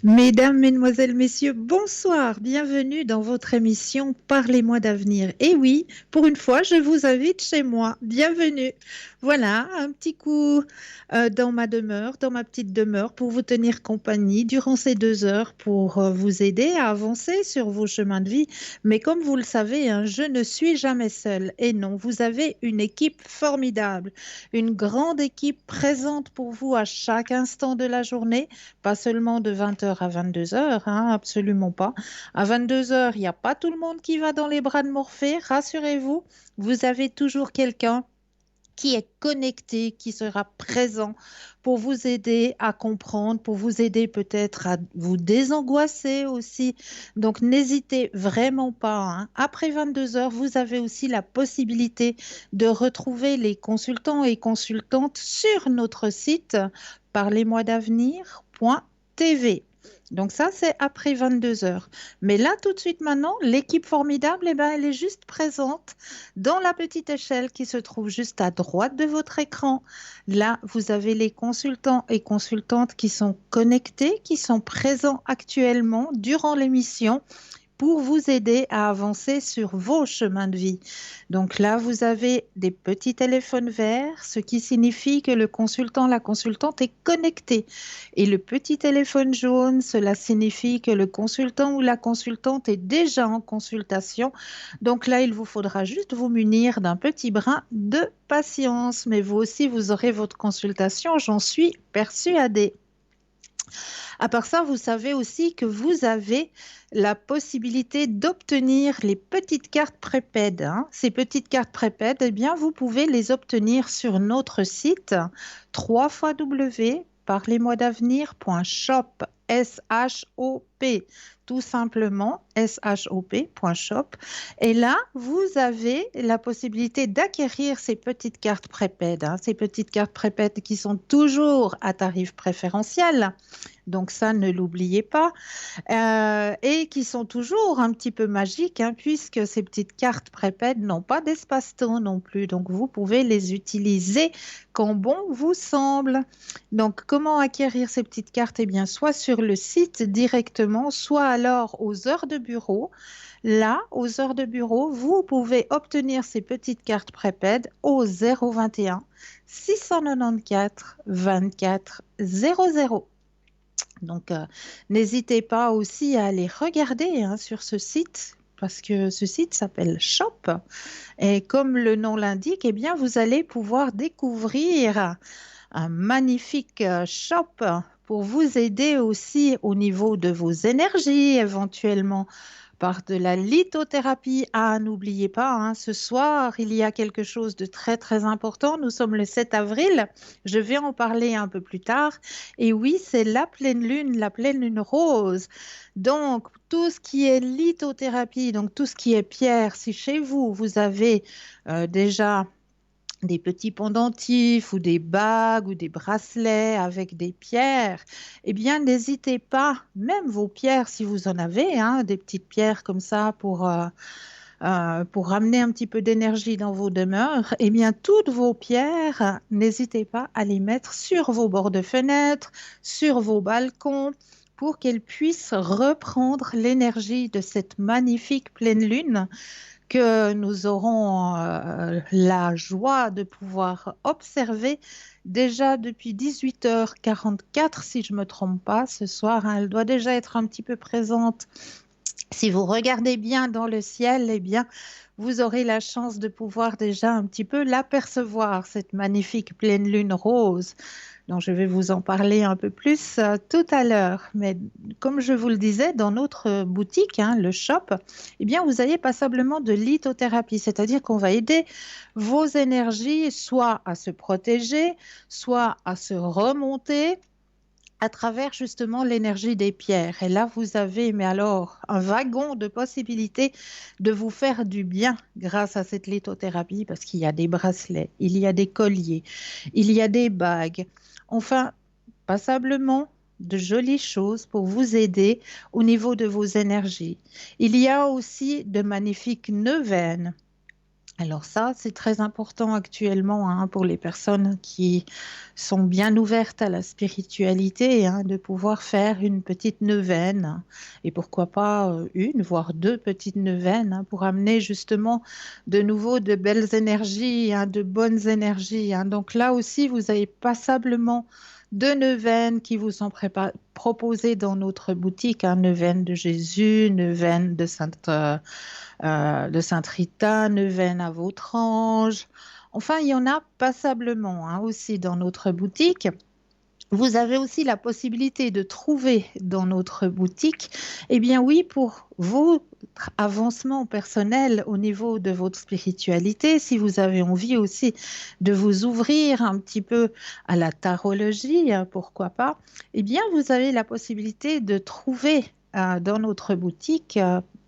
Mesdames, Mesdemoiselles, Messieurs, bonsoir, bienvenue dans votre émission Parlez-moi d'avenir. Et oui, pour une fois, je vous invite chez moi. Bienvenue. Voilà, un petit coup dans ma demeure, dans ma petite demeure, pour vous tenir compagnie durant ces 2 heures, pour vous aider à avancer sur vos chemins de vie. Mais comme vous le savez, hein, je ne suis jamais seule. Et non, vous avez une équipe formidable, une grande équipe présente pour vous à chaque instant de la journée, pas seulement de 20 heures à 22 heures, hein, absolument pas. À 22 heures, il n'y a pas tout le monde qui va dans les bras de Morphée, rassurez-vous, vous avez toujours quelqu'un qui est connecté, qui sera présent pour vous aider à comprendre, pour vous aider peut-être à vous désangoisser aussi. Donc n'hésitez vraiment pas, hein. Après 22 heures, vous avez aussi la possibilité de retrouver les consultants et consultantes sur notre site parlez-moi-d'avenir.tv. Donc ça, c'est après 22 heures. Mais là, tout de suite maintenant, l'équipe formidable, eh ben, elle est juste présente dans la petite échelle qui se trouve juste à droite de votre écran. Là, vous avez les consultants et consultantes qui sont connectés, qui sont présents actuellement durant l'émission pour vous aider à avancer sur vos chemins de vie. Donc là, vous avez des petits téléphones verts, ce qui signifie que le consultant, la consultante est connecté. Et le petit téléphone jaune, cela signifie que le consultant ou la consultante est déjà en consultation. Donc là, il vous faudra juste vous munir d'un petit brin de patience. Mais vous aussi, vous aurez votre consultation, j'en suis persuadée. À part ça, vous savez aussi que vous avez la possibilité d'obtenir les petites cartes prépaides, hein. Ces petites cartes prépaides, eh bien, vous pouvez les obtenir sur notre site www.parlez-moi-d'avenir.shop, S-H-O-P, tout simplement, shop.shop. Et là, vous avez la possibilité d'acquérir ces petites cartes prépaides, hein, ces petites cartes prépaides qui sont toujours à tarif préférentiel. Donc ça, ne l'oubliez pas. Et qui sont toujours un petit peu magiques, hein, puisque ces petites cartes prépaid n'ont pas d'espace-temps non plus. Donc vous pouvez les utiliser quand bon vous semble. Donc comment acquérir ces petites cartes? Eh bien, soit sur le site directement, soit alors aux heures de bureau. Là, aux heures de bureau, vous pouvez obtenir ces petites cartes prépaid au 021 694 24 00. Donc, n'hésitez pas aussi à aller regarder, hein, sur ce site, parce que ce site s'appelle Shop. Et comme le nom l'indique, eh bien, vous allez pouvoir découvrir un magnifique shop pour vous aider aussi au niveau de vos énergies, éventuellement par de la lithothérapie. Ah, n'oubliez pas, hein, ce soir, il y a quelque chose de très, très important. Nous sommes le 7 avril. Je vais en parler un peu plus tard. Et oui, c'est la pleine lune rose. Donc, tout ce qui est lithothérapie, donc tout ce qui est pierre, si chez vous, vous avez déjà des petits pendentifs ou des bagues ou des bracelets avec des pierres, eh bien, n'hésitez pas, même vos pierres, si vous en avez, hein, des petites pierres comme ça pour ramener un petit peu d'énergie dans vos demeures, eh bien, toutes vos pierres, n'hésitez pas à les mettre sur vos bords de fenêtre, sur vos balcons, pour qu'elles puissent reprendre l'énergie de cette magnifique pleine lune que nous aurons la joie de pouvoir observer déjà depuis 18h44, si je ne me trompe pas, ce soir, hein. Elle doit déjà être un petit peu présente. Si vous regardez bien dans le ciel, eh bien, vous aurez la chance de pouvoir déjà un petit peu l'apercevoir, cette magnifique pleine lune rose. Donc, je vais vous en parler un peu plus tout à l'heure. Mais comme je vous le disais, dans notre boutique, hein, le shop, eh bien, vous avez passablement de lithothérapie, c'est-à-dire qu'on va aider vos énergies soit à se protéger, soit à se remonter à travers justement l'énergie des pierres. Et là, vous avez, mais alors, un wagon de possibilités de vous faire du bien grâce à cette lithothérapie, parce qu'il y a des bracelets, il y a des colliers, il y a des bagues. Enfin, passablement de jolies choses pour vous aider au niveau de vos énergies. Il y a aussi de magnifiques neuvaines Alors ça, c'est très important actuellement hein, pour les personnes qui sont bien ouvertes à la spiritualité, hein, de pouvoir faire une petite neuvaine et pourquoi pas une, voire deux petites neuvaines hein, pour amener justement de nouveau de belles énergies, hein, de bonnes énergies. Hein. Donc là aussi, vous avez passablement de neuvaines qui vous sont proposées dans notre boutique, hein, neuvaine de Jésus, neuvaine de Sainte Rita, neuvaine à votre ange. Enfin, il y en a passablement hein, aussi dans notre boutique. Vous avez aussi la possibilité de trouver dans notre boutique, eh bien oui, pour vos avancements personnels au niveau de votre spiritualité, si vous avez envie aussi de vous ouvrir un petit peu à la tarologie, hein, pourquoi pas, eh bien vous avez la possibilité de trouver dans notre boutique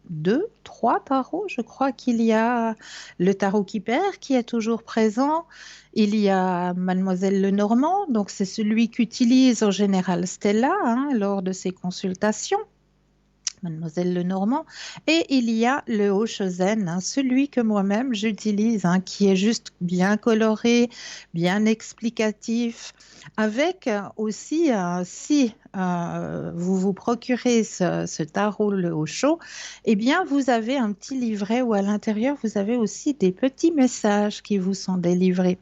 deux, trois tarots. Je crois qu'il y a le tarot qui perd qui est toujours présent. Il y a Mademoiselle Lenormand, donc c'est celui qu'utilise en général Stella hein, lors de ses consultations. Mademoiselle Lenormand. Et il y a le Haut-Chosen, hein, celui que moi-même j'utilise, hein, qui est juste bien coloré, bien explicatif, avec aussi, si vous vous procurez ce tarot, le Haut-Chaud, eh bien, vous avez un petit livret où à l'intérieur, vous avez aussi des petits messages qui vous sont délivrés.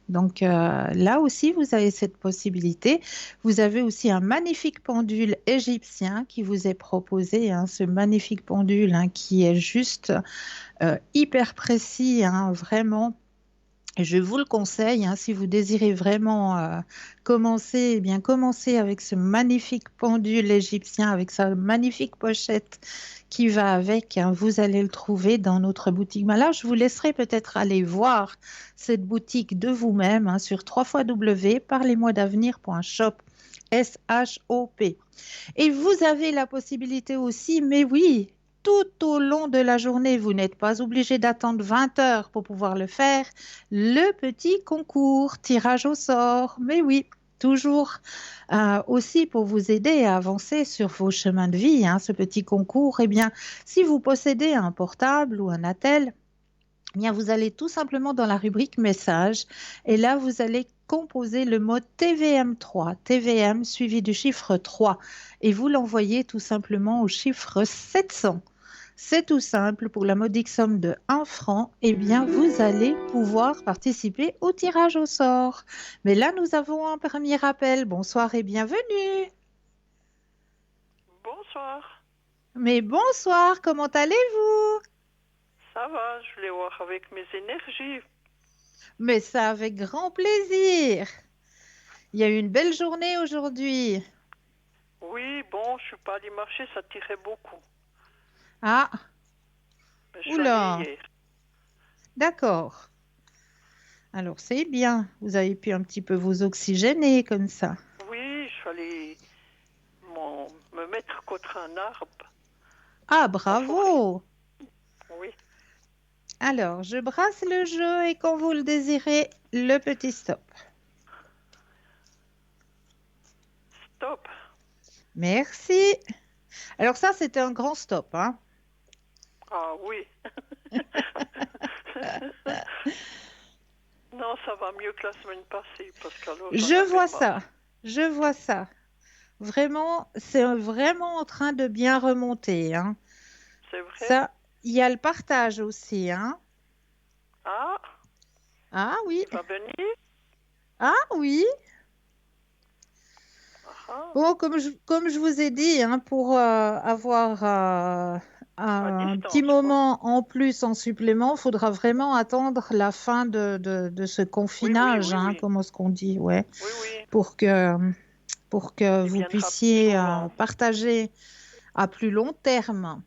Donc là aussi, vous avez cette possibilité. Vous avez aussi un magnifique pendule égyptien qui vous est proposé, hein, ce magnifique pendule hein, qui est juste hyper précis, hein, vraiment. Je vous le conseille, hein, si vous désirez vraiment commencer, eh bien commencez avec ce magnifique pendule égyptien, avec sa magnifique pochette qui va avec. Hein, vous allez le trouver dans notre boutique. Mais là, je vous laisserai peut-être aller voir cette boutique de vous-même hein, sur www.parlez-moi-d'avenir.shop. S-H-O-P. Et vous avez la possibilité aussi, mais oui, tout au long de la journée, vous n'êtes pas obligé d'attendre 20 heures pour pouvoir le faire, le petit concours, tirage au sort. Mais oui, toujours aussi pour vous aider à avancer sur vos chemins de vie, hein, ce petit concours, eh bien, si vous possédez un portable ou un attel, eh bien, vous allez tout simplement dans la rubrique message et là, vous allez composer le mot TVM3, TVM suivi du chiffre 3 et vous l'envoyez tout simplement au chiffre 700. C'est tout simple, pour la modique somme de 1 franc, eh bien, vous allez pouvoir participer au tirage au sort. Mais là, nous avons un premier appel. Bonsoir et bienvenue. Bonsoir. Mais bonsoir, comment allez-vous? Ça va, je voulais voir avec mes énergies. Mais ça avec grand plaisir. Il y a eu une belle journée aujourd'hui. Oui, bon, je suis pas allée marcher, ça tirait beaucoup. Ah, Mais je suis allée oula, hier. d'accord. Alors c'est bien, vous avez pu un petit peu vous oxygéner comme ça. Oui, je suis allée me mettre contre un arbre Ah, en forêt. bravo. Oui, Alors, je brasse le jeu et quand vous le désirez, le petit stop. stop. Merci. Alors ça, c'était un grand stop, hein. Ah oui. Non, ça va mieux que la semaine passée, parce qu'alors j'en Je avais vois marre. ça, je vois ça. Vraiment, c'est vraiment en train de bien remonter, hein. C'est vrai? Ça, il y a le partage aussi, hein. Ah, Ah oui, il va venir? ah oui. Ah, ah, Bon, comme je vous ai dit, hein, pour avoir à un petit distance, quoi. moment en plus en supplément, il faudra vraiment attendre la fin de ce Oui, oui, confinage, oui, hein, oui. comment est-ce qu'on dit, ouais, Oui, oui. pour que, pour que Il vous viendra plus puissiez souvent. partager à plus long terme.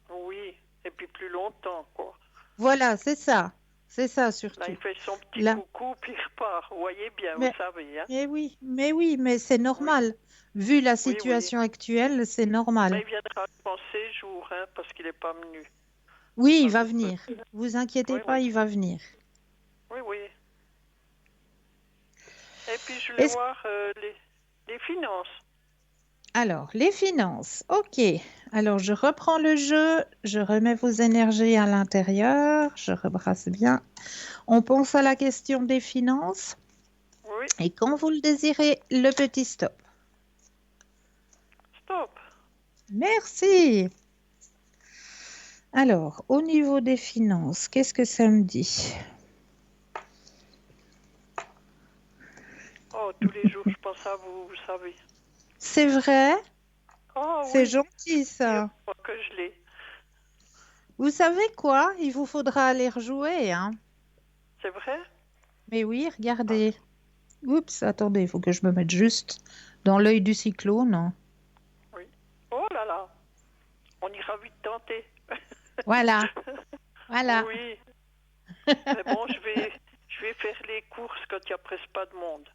Oui, et puis plus longtemps, quoi. Voilà, c'est ça Là, il surtout. fait son petit Là, coucou, puis il repart. Vous voyez bien, vous mais, savez, hein? oui, mais c'est Oui, normal. Vu la oui, oui. situation actuelle, c'est Mais normal. il viendra en séjour, hein, parce qu'il n'est pas venu. Oui, il va Alors, venir. Vous inquiétez oui, pas, oui, il va venir. oui, oui. Et puis, je voulais Est-ce- voir les finances. Alors, les finances. OK. Alors, je reprends le jeu, je remets vos énergies à l'intérieur, je rebrasse bien. On pense à la question des finances Oui, et quand vous le désirez, le petit stop. stop. Merci. Alors, au niveau des finances, qu'est-ce que ça me dit? Oh, tous les jours, je pense à vous, vous savez. C'est vrai? Ah C'est oui, gentil il ça. faut que je l'ai. Vous savez quoi? Il vous faudra aller rejouer, hein? C'est vrai? Mais oui, Ah, regardez. Oups, attendez, il faut que je me mette juste dans l'œil du cyclone. oui. Oh là là, on ira vite tenter. Voilà, voilà. Oui, mais bon, je vais faire les courses quand il n'y a presque pas de monde.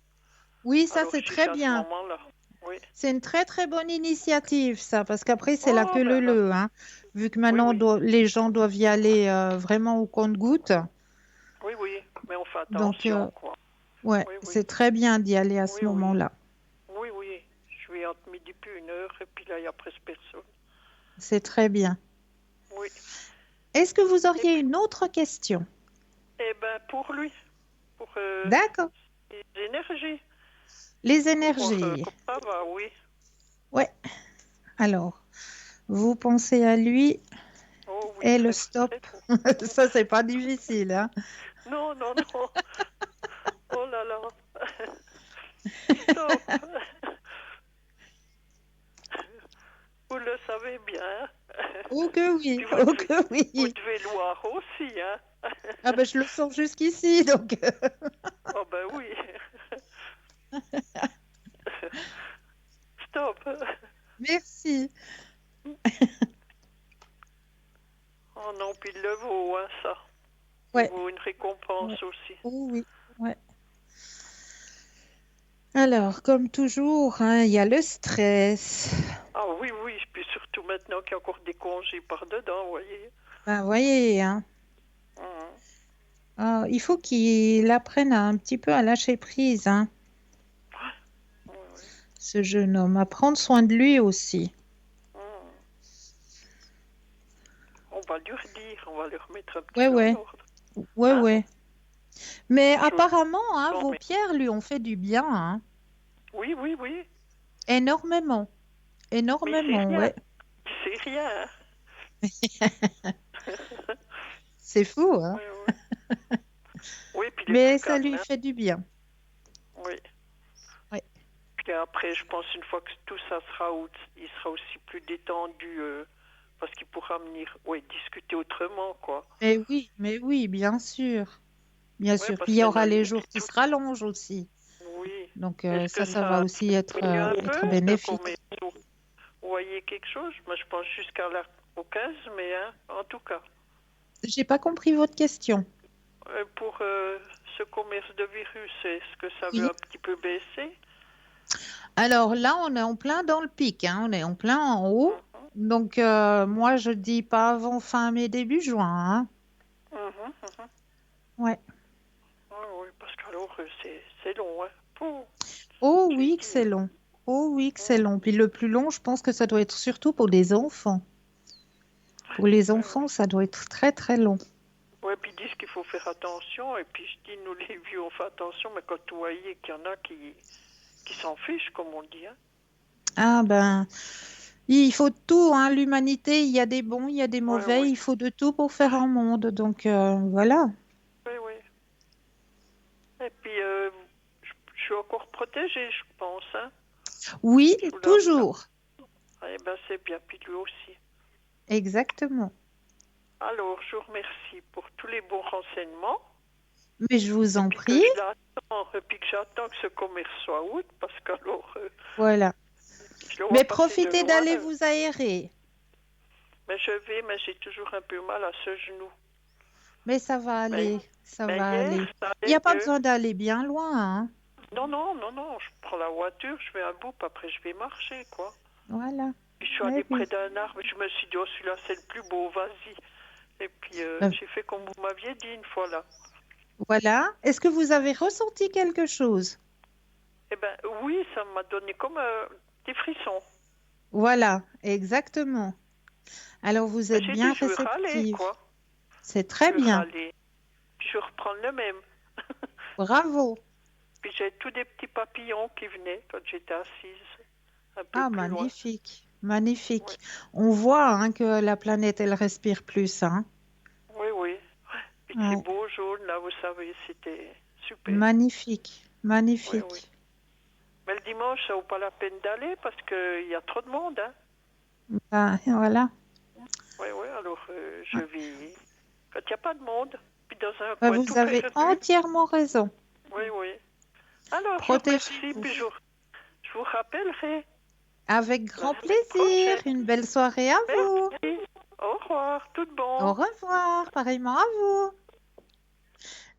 Oui, ça Alors c'est si très c'est à ce bien. moment-là. Oui. C'est une très très bonne initiative, ça, parce qu'après c'est la Oh queue ben là. leu, hein. Vu que Oui, maintenant oui. les gens doivent y aller vraiment au compte-gouttes. Oui, oui. Mais on fait Donc, attention, quoi. ouais, Oui, oui. c'est très bien d'y aller à ce Oui, oui. moment-là. Oui, oui. Je vais entre midi puis 1 heure et puis là, il n'y a presque personne. C'est très bien. Oui. Est-ce que vous Et auriez puis, une autre question? eh ben, pour lui, pour D'accord. les énergies, Les voir énergies. comment ça va, oui. Ouais. Alors, vous pensez à lui Oh oui, et le très, stop. très beau. Ça, c'est pas difficile, hein. Non, non, non. Oh là là. Stop. Vous le savez bien. Oh que oui, Puis oh que vous oui. devez le voir aussi, hein. Ah ben je le sens jusqu'ici, donc. Oh ben oui. Stop. Merci. Oh non, puis il le vaut, hein, ça. Il Ouais, vaut une ouais. récompense aussi. Oh oui, ouais. Alors, comme toujours, hein, il y a le stress. Ah oui, oui, puis surtout maintenant qu'il y a encore des congés par-dedans, vous voyez. Ben, voyez, hein. Mhm. Ah, il faut qu'il apprenne un petit peu à lâcher prise, hein, Oui, oui. ce jeune homme, à prendre soin de lui aussi. Mhm. On va lui redire, on va lui remettre un petit Ouais, peu en ouais, ordre. ouais, Hein? ouais. Mais Je vous apparemment, hein, en vos mets. pierres lui ont fait du bien, hein. Oui, oui, oui. Énormément, Mais il sait énormément, rien. ouais. Il sait rien. Hein. C'est fou, hein. Oui, oui. Oui, puis il est plus Mais ça calme, lui hein. fait du bien. Oui. Ouais. Puis après, je pense une fois que tout ça sera out, il sera aussi plus détendu parce qu'il pourra venir, oui, discuter autrement, quoi. Mais oui, bien sûr. Bien Oui, sûr. Puis parce il que y maintenant, aura les il jours est qui tout. se rallongent aussi. Oui. Donc Est-ce que ça va ça aussi diminue un être peu de bénéfique. commerciaux? Vous voyez quelque chose? Moi, je pense au 15 mais hein, en tout cas, J'ai pas compris votre question. pour ce commerce de virus, est-ce que ça veut Oui. un petit peu baisser? Alors là, on est en plein dans le pic, hein. On est en plein en haut. Mhm, Donc moi, je dis pas avant fin mai, début juin, hein. mhm, mhm. Ouais. Oui, oui, parce qu'alors, c'est long, hein. Pouh, Oh j'ai oui, que dit. c'est long. Oh oui, que c'est Mhm. long. Puis le plus long, je pense que ça doit être surtout pour des enfants. Pour les Oui, oui. enfants, ça doit être très très long. Ouais, puis ils disent qu'il faut faire attention, et puis je dis, nous les vieux, on fait attention, mais quand vous voyez qu'il y en a qui s'en fichent, comme on dit, hein. Ah ben, il faut de tout, hein. L'humanité, il y a des bons, il y a des Oui, mauvais, oui, il faut de tout pour faire un monde. Donc voilà. oui, oui. Et puis, je suis encore protégée, je pense, hein. Oui, Je vous l'avoue. toujours. Eh ben, c'est bien, puis lui aussi. Exactement. Alors, je vous remercie pour tous les bons renseignements, Mais je vous et en puis que prie. je l'attends, et puis que j'attends que ce commerce soit out, parce qu'alors, Voilà. je le vois Mais passer de profitez loin. d'aller vous aérer. Mais mais j'ai toujours un peu mal à ce genou. Mais ça va Mais, aller. Ça mais va hier, aller. ça Il n'y allait a pas mieux. besoin d'aller bien loin, hein. Non, non, non, non, je prends la voiture, je fais un bout, puis après je vais marcher, quoi. Voilà. Puis je suis Eh allée près oui. d'un arbre, je me suis dit, oh, celui-là, c'est le plus beau, vas-y. Et puis Euh, j'ai fait comme vous m'aviez dit une fois là. voilà. Est-ce que vous avez ressenti quelque chose? Eh ben oui, ça m'a donné comme des frissons. Voilà, exactement. Alors, vous Ben, êtes j'ai bien dit, je vais râler, réceptive. quoi. C'est Je très vais bien. râler. Puis je vais reprendre le même. Bravo. Puis j'ai tous des petits papillons qui venaient quand j'étais assise un peu Ah, plus loin. magnifique. Oui, Magnifique. On voit hein, que la planète, elle respire plus. Hein. oui, oui. Puis ces Ouais. beaux jaunes, là, vous savez, c'était super. Magnifique. Oui, oui. Magnifique. Mais le dimanche, ça vaut pas la peine d'aller parce qu'il y a trop de monde, hein. Ben, voilà. Oui, oui, alors je vais... Quand il n'y a pas de monde, puis dans un Ben, coin tout vous avez perdu. entièrement raison. Oui, oui. Alors, je vous remercie, Protégez-vous. puis je vous rappellerai Avec la grand semaine plaisir. prochaine. Une belle soirée à vous. Merci. Au revoir, tout de Au bon. revoir. Pareillement à vous.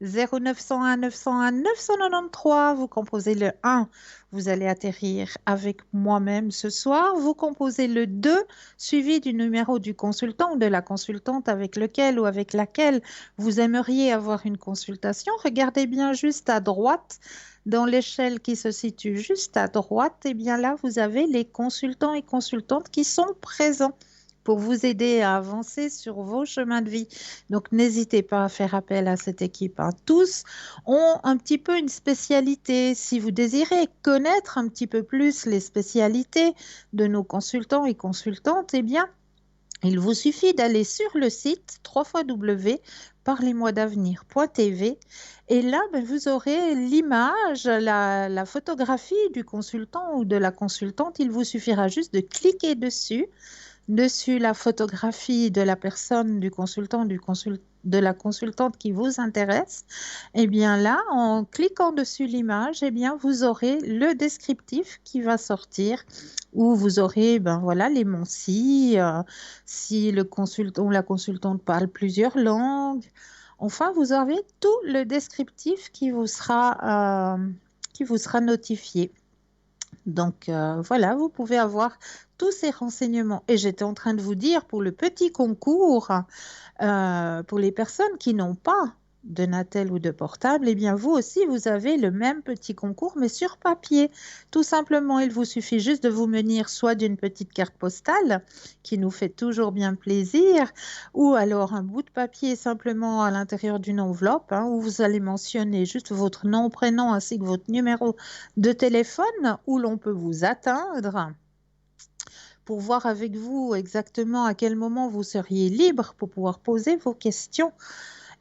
0901 901 993, vous composez le 1, vous allez atterrir avec moi-même ce soir. Vous composez le 2, suivi du numéro du consultant ou de la consultante avec lequel ou avec laquelle vous aimeriez avoir une consultation. Regardez bien juste à droite, dans l'échelle qui se situe juste à droite, et bien là, vous avez les consultants et consultantes qui sont présents pour vous aider à avancer sur vos chemins de vie. Donc, n'hésitez pas à faire appel à cette équipe. Hein. Tous ont un petit peu une spécialité. Si vous désirez connaître un petit peu plus les spécialités de nos consultants et consultantes, eh bien, il vous suffit d'aller sur le site www.parlez-moi-d'avenir.tv et là, ben, vous aurez l'image, la photographie du consultant ou de la consultante. Il vous suffira juste de cliquer dessus la photographie de la personne, du consultant, de la consultante qui vous intéresse, et bien là, en cliquant dessus l'image, eh bien, vous aurez le descriptif qui va sortir, où vous aurez ben, voilà, les mots si le consultant ou la consultante parle plusieurs langues. Enfin, vous avez tout le descriptif qui vous sera notifié. Donc voilà, vous pouvez avoir tous ces renseignements. Et j'étais en train de vous dire pour le petit concours, pour les personnes qui n'ont pas de Natel ou de portable, eh bien vous aussi, vous avez le même petit concours, mais sur papier. Tout simplement, il vous suffit juste de vous munir soit d'une petite carte postale, qui nous fait toujours bien plaisir, ou alors un bout de papier simplement à l'intérieur d'une enveloppe, hein, où vous allez mentionner juste votre nom, prénom, ainsi que votre numéro de téléphone, où l'on peut vous atteindre pour voir avec vous exactement à quel moment vous seriez libre pour pouvoir poser vos questions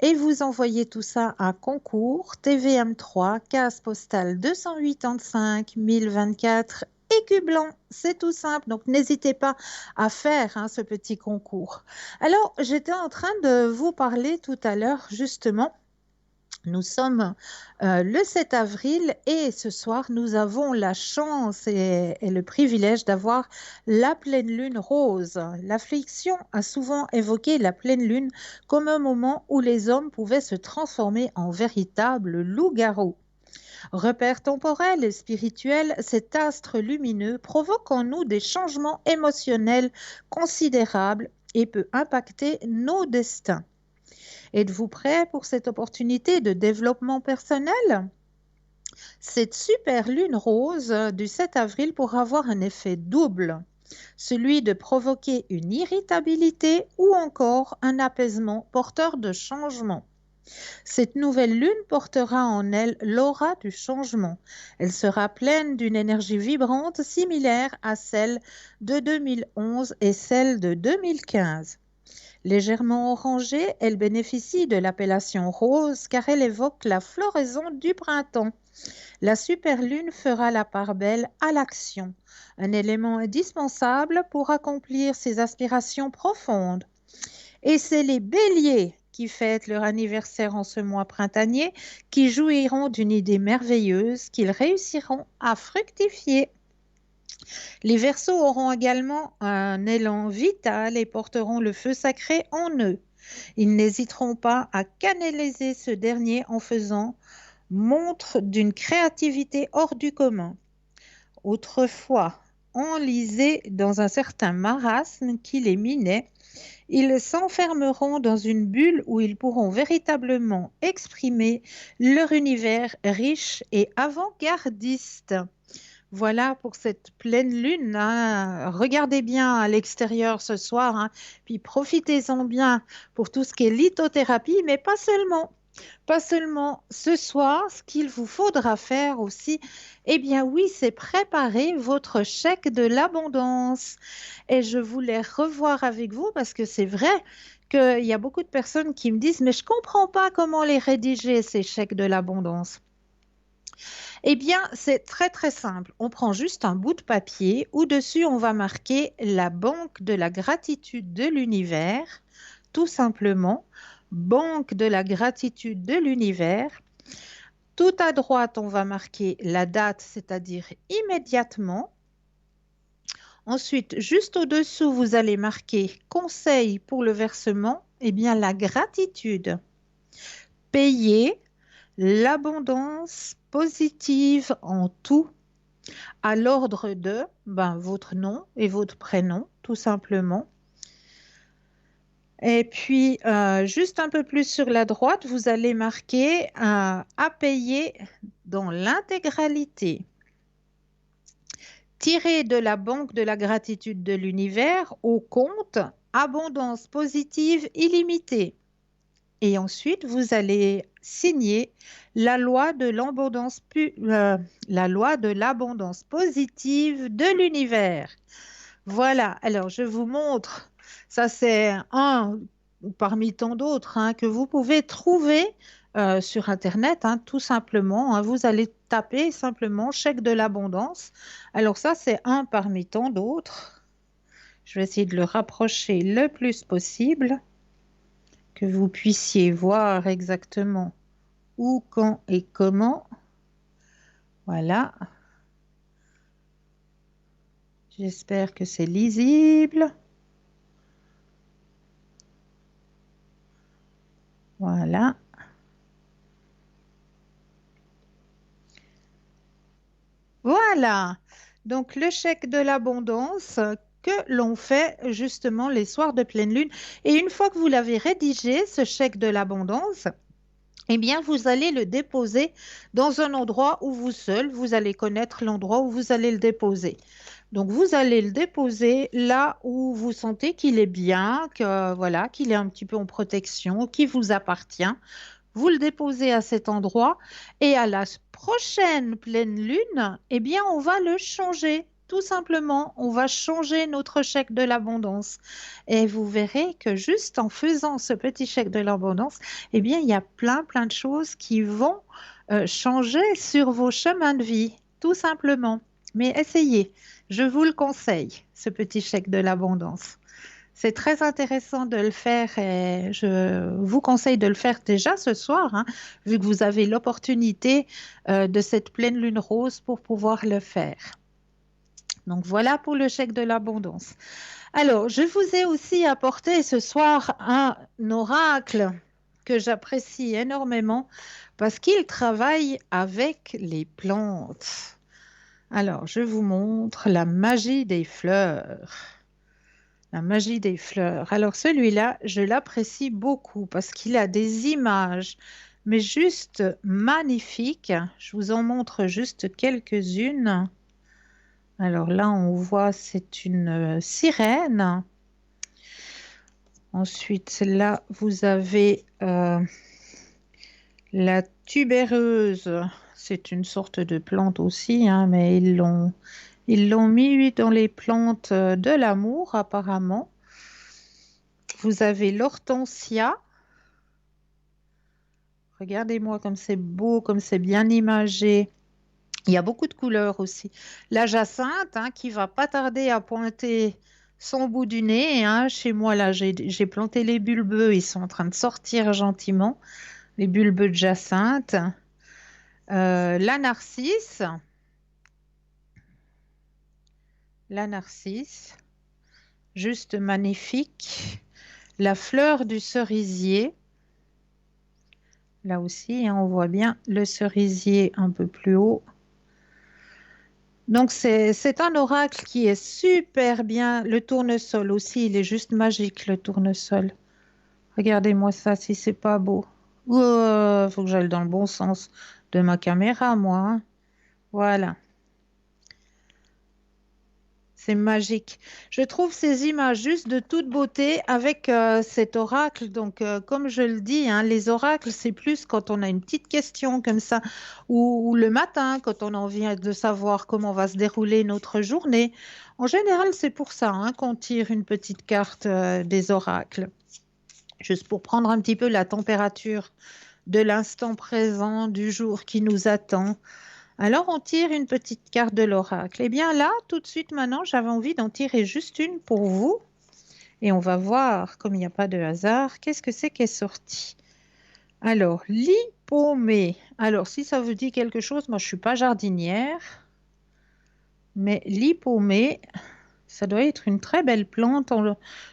et vous envoyez tout ça à concours TVM3, case postale 285 1024 écu blanc. C'est tout simple, donc n'hésitez pas à faire hein, ce petit concours. Alors, j'étais en train de vous parler tout à l'heure justement. Nous sommes le 7 avril et ce soir, nous avons la chance et le privilège d'avoir la pleine lune rose. L'affliction a souvent évoqué la pleine lune comme un moment où les hommes pouvaient se transformer en véritables loups-garous. Repère temporel et spirituel, cet astre lumineux provoque en nous des changements émotionnels considérables et peut impacter nos destins. Êtes-vous prêt pour cette opportunité de développement personnel? Cette super lune rose du 7 avril pourra avoir un effet double, celui de provoquer une irritabilité ou encore un apaisement porteur de changement. Cette nouvelle lune portera en elle l'aura du changement. Elle sera pleine d'une énergie vibrante similaire à celle de 2011 et celle de 2015. Légèrement orangée, elle bénéficie de l'appellation rose car elle évoque la floraison du printemps. La superlune fera la part belle à l'action, un élément indispensable pour accomplir ses aspirations profondes. Et c'est les béliers qui fêtent leur anniversaire en ce mois printanier qui jouiront d'une idée merveilleuse qu'ils réussiront à fructifier. Les Verseaux auront également un élan vital et porteront le feu sacré en eux. Ils n'hésiteront pas à canaliser ce dernier en faisant montre d'une créativité hors du commun. Autrefois enlisés dans un certain marasme qui les minait, ils s'enfermeront dans une bulle où ils pourront véritablement exprimer leur univers riche et avant-gardiste. Voilà pour cette pleine lune, hein. Regardez bien à l'extérieur ce soir, hein, puis profitez-en bien pour tout ce qui est lithothérapie, mais pas seulement. Pas seulement ce soir, ce qu'il vous faudra faire aussi, eh bien oui, c'est préparer votre chèque de l'abondance. Et je voulais revoir avec vous parce que c'est vrai qu'il y a beaucoup de personnes qui me disent, mais je ne comprends pas comment les rédiger, ces chèques de l'abondance. Eh bien, c'est très très simple. On prend juste un bout de papier où dessus on va marquer la banque de la gratitude de l'univers, tout simplement, banque de la gratitude de l'univers. Tout à droite, on va marquer la date, c'est-à-dire immédiatement. Ensuite, juste au-dessous, vous allez marquer conseil pour le versement, eh bien la gratitude. Payer l'abondance positive en tout à l'ordre de votre nom et votre prénom, tout simplement. Et puis, juste un peu plus sur la droite, vous allez marquer à payer dans l'intégralité. Tiré de la banque de la gratitude de l'univers au compte abondance positive illimitée. Et ensuite, vous allez signer la loi de l'abondance positive de l'univers. Voilà, alors je vous montre, ça c'est un parmi tant d'autres hein, que vous pouvez trouver sur Internet, hein, tout simplement. Hein. Vous allez taper simplement chèque de l'abondance. Alors ça, c'est un parmi tant d'autres. Je vais essayer de le rapprocher le plus possible, que vous puissiez voir exactement où, quand et comment. Voilà. J'espère que c'est lisible. Voilà. Voilà. Donc, le chèque de l'abondance que l'on fait justement les soirs de pleine lune. Et une fois que vous l'avez rédigé, ce chèque de l'abondance, eh bien, vous allez le déposer dans un endroit où vous seul, vous allez connaître l'endroit où vous allez le déposer. Donc, vous allez le déposer là où vous sentez qu'il est bien, que voilà, qu'il est un petit peu en protection, qu'il vous appartient. Vous le déposez à cet endroit et à la prochaine pleine lune, eh bien, on va le changer. Tout simplement, on va changer notre chèque de l'abondance. Et vous verrez que juste en faisant ce petit chèque de l'abondance, eh bien, il y a plein de choses qui vont changer sur vos chemins de vie, tout simplement. Mais essayez, je vous le conseille, ce petit chèque de l'abondance. C'est très intéressant de le faire et je vous conseille de le faire déjà ce soir, hein, vu que vous avez l'opportunité de cette pleine lune rose pour pouvoir le faire. Donc voilà pour le chèque de l'abondance. Alors, je vous ai aussi apporté ce soir un oracle que j'apprécie énormément parce qu'il travaille avec les plantes. Alors, je vous montre la magie des fleurs. La magie des fleurs. Alors celui-là, je l'apprécie beaucoup parce qu'il a des images, mais juste magnifiques. Je vous en montre juste quelques-unes. Alors là, on voit, c'est une sirène. Ensuite, là, vous avez la tubéreuse. C'est une sorte de plante aussi, hein, mais ils l'ont mis dans les plantes de l'amour, apparemment. Vous avez l'hortensia. Regardez-moi comme c'est beau, comme c'est bien imagé. Il y a beaucoup de couleurs aussi. La jacinthe, hein, qui va pas tarder à pointer son bout du nez. Hein. Chez moi, là, j'ai planté les bulbeux. Ils sont en train de sortir gentiment. Les bulbeux de jacinthe. La narcisse. La narcisse. Juste magnifique. La fleur du cerisier. Là aussi, hein, on voit bien le cerisier un peu plus haut. Donc, c'est un oracle qui est super bien. Le tournesol aussi, il est juste magique, le tournesol. Regardez-moi ça, si c'est pas beau. Faut que j'aille dans le bon sens de ma caméra, moi. Hein. Voilà. C'est magique. Je trouve ces images juste de toute beauté avec cet oracle. Donc, comme je le dis, hein, les oracles, c'est plus quand on a une petite question comme ça, ou le matin, quand on a envie de savoir comment va se dérouler notre journée. En général, c'est pour ça hein, qu'on tire une petite carte des oracles, juste pour prendre un petit peu la température de l'instant présent, du jour qui nous attend. Alors, on tire une petite carte de l'oracle. Eh bien là, tout de suite maintenant, j'avais envie d'en tirer juste une pour vous. Et on va voir, comme il n'y a pas de hasard, qu'est-ce que c'est qui est sorti. Alors, l'hypomée. Alors, si ça vous dit quelque chose, moi, je ne suis pas jardinière. Mais l'hypomée, ça doit être une très belle plante.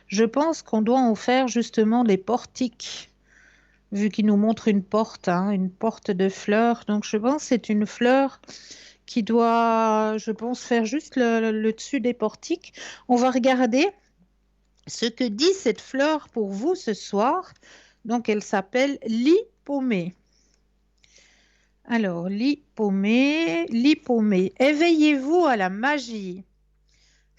Je pense qu'on doit en faire justement des portiques, vu qu'il nous montre une porte, hein, une porte de fleurs. Donc, je pense que c'est une fleur qui doit, je pense, faire juste le dessus des portiques. On va regarder ce que dit cette fleur pour vous ce soir. Donc, elle s'appelle l'hypomée. Alors, l'hypomée. Éveillez-vous à la magie.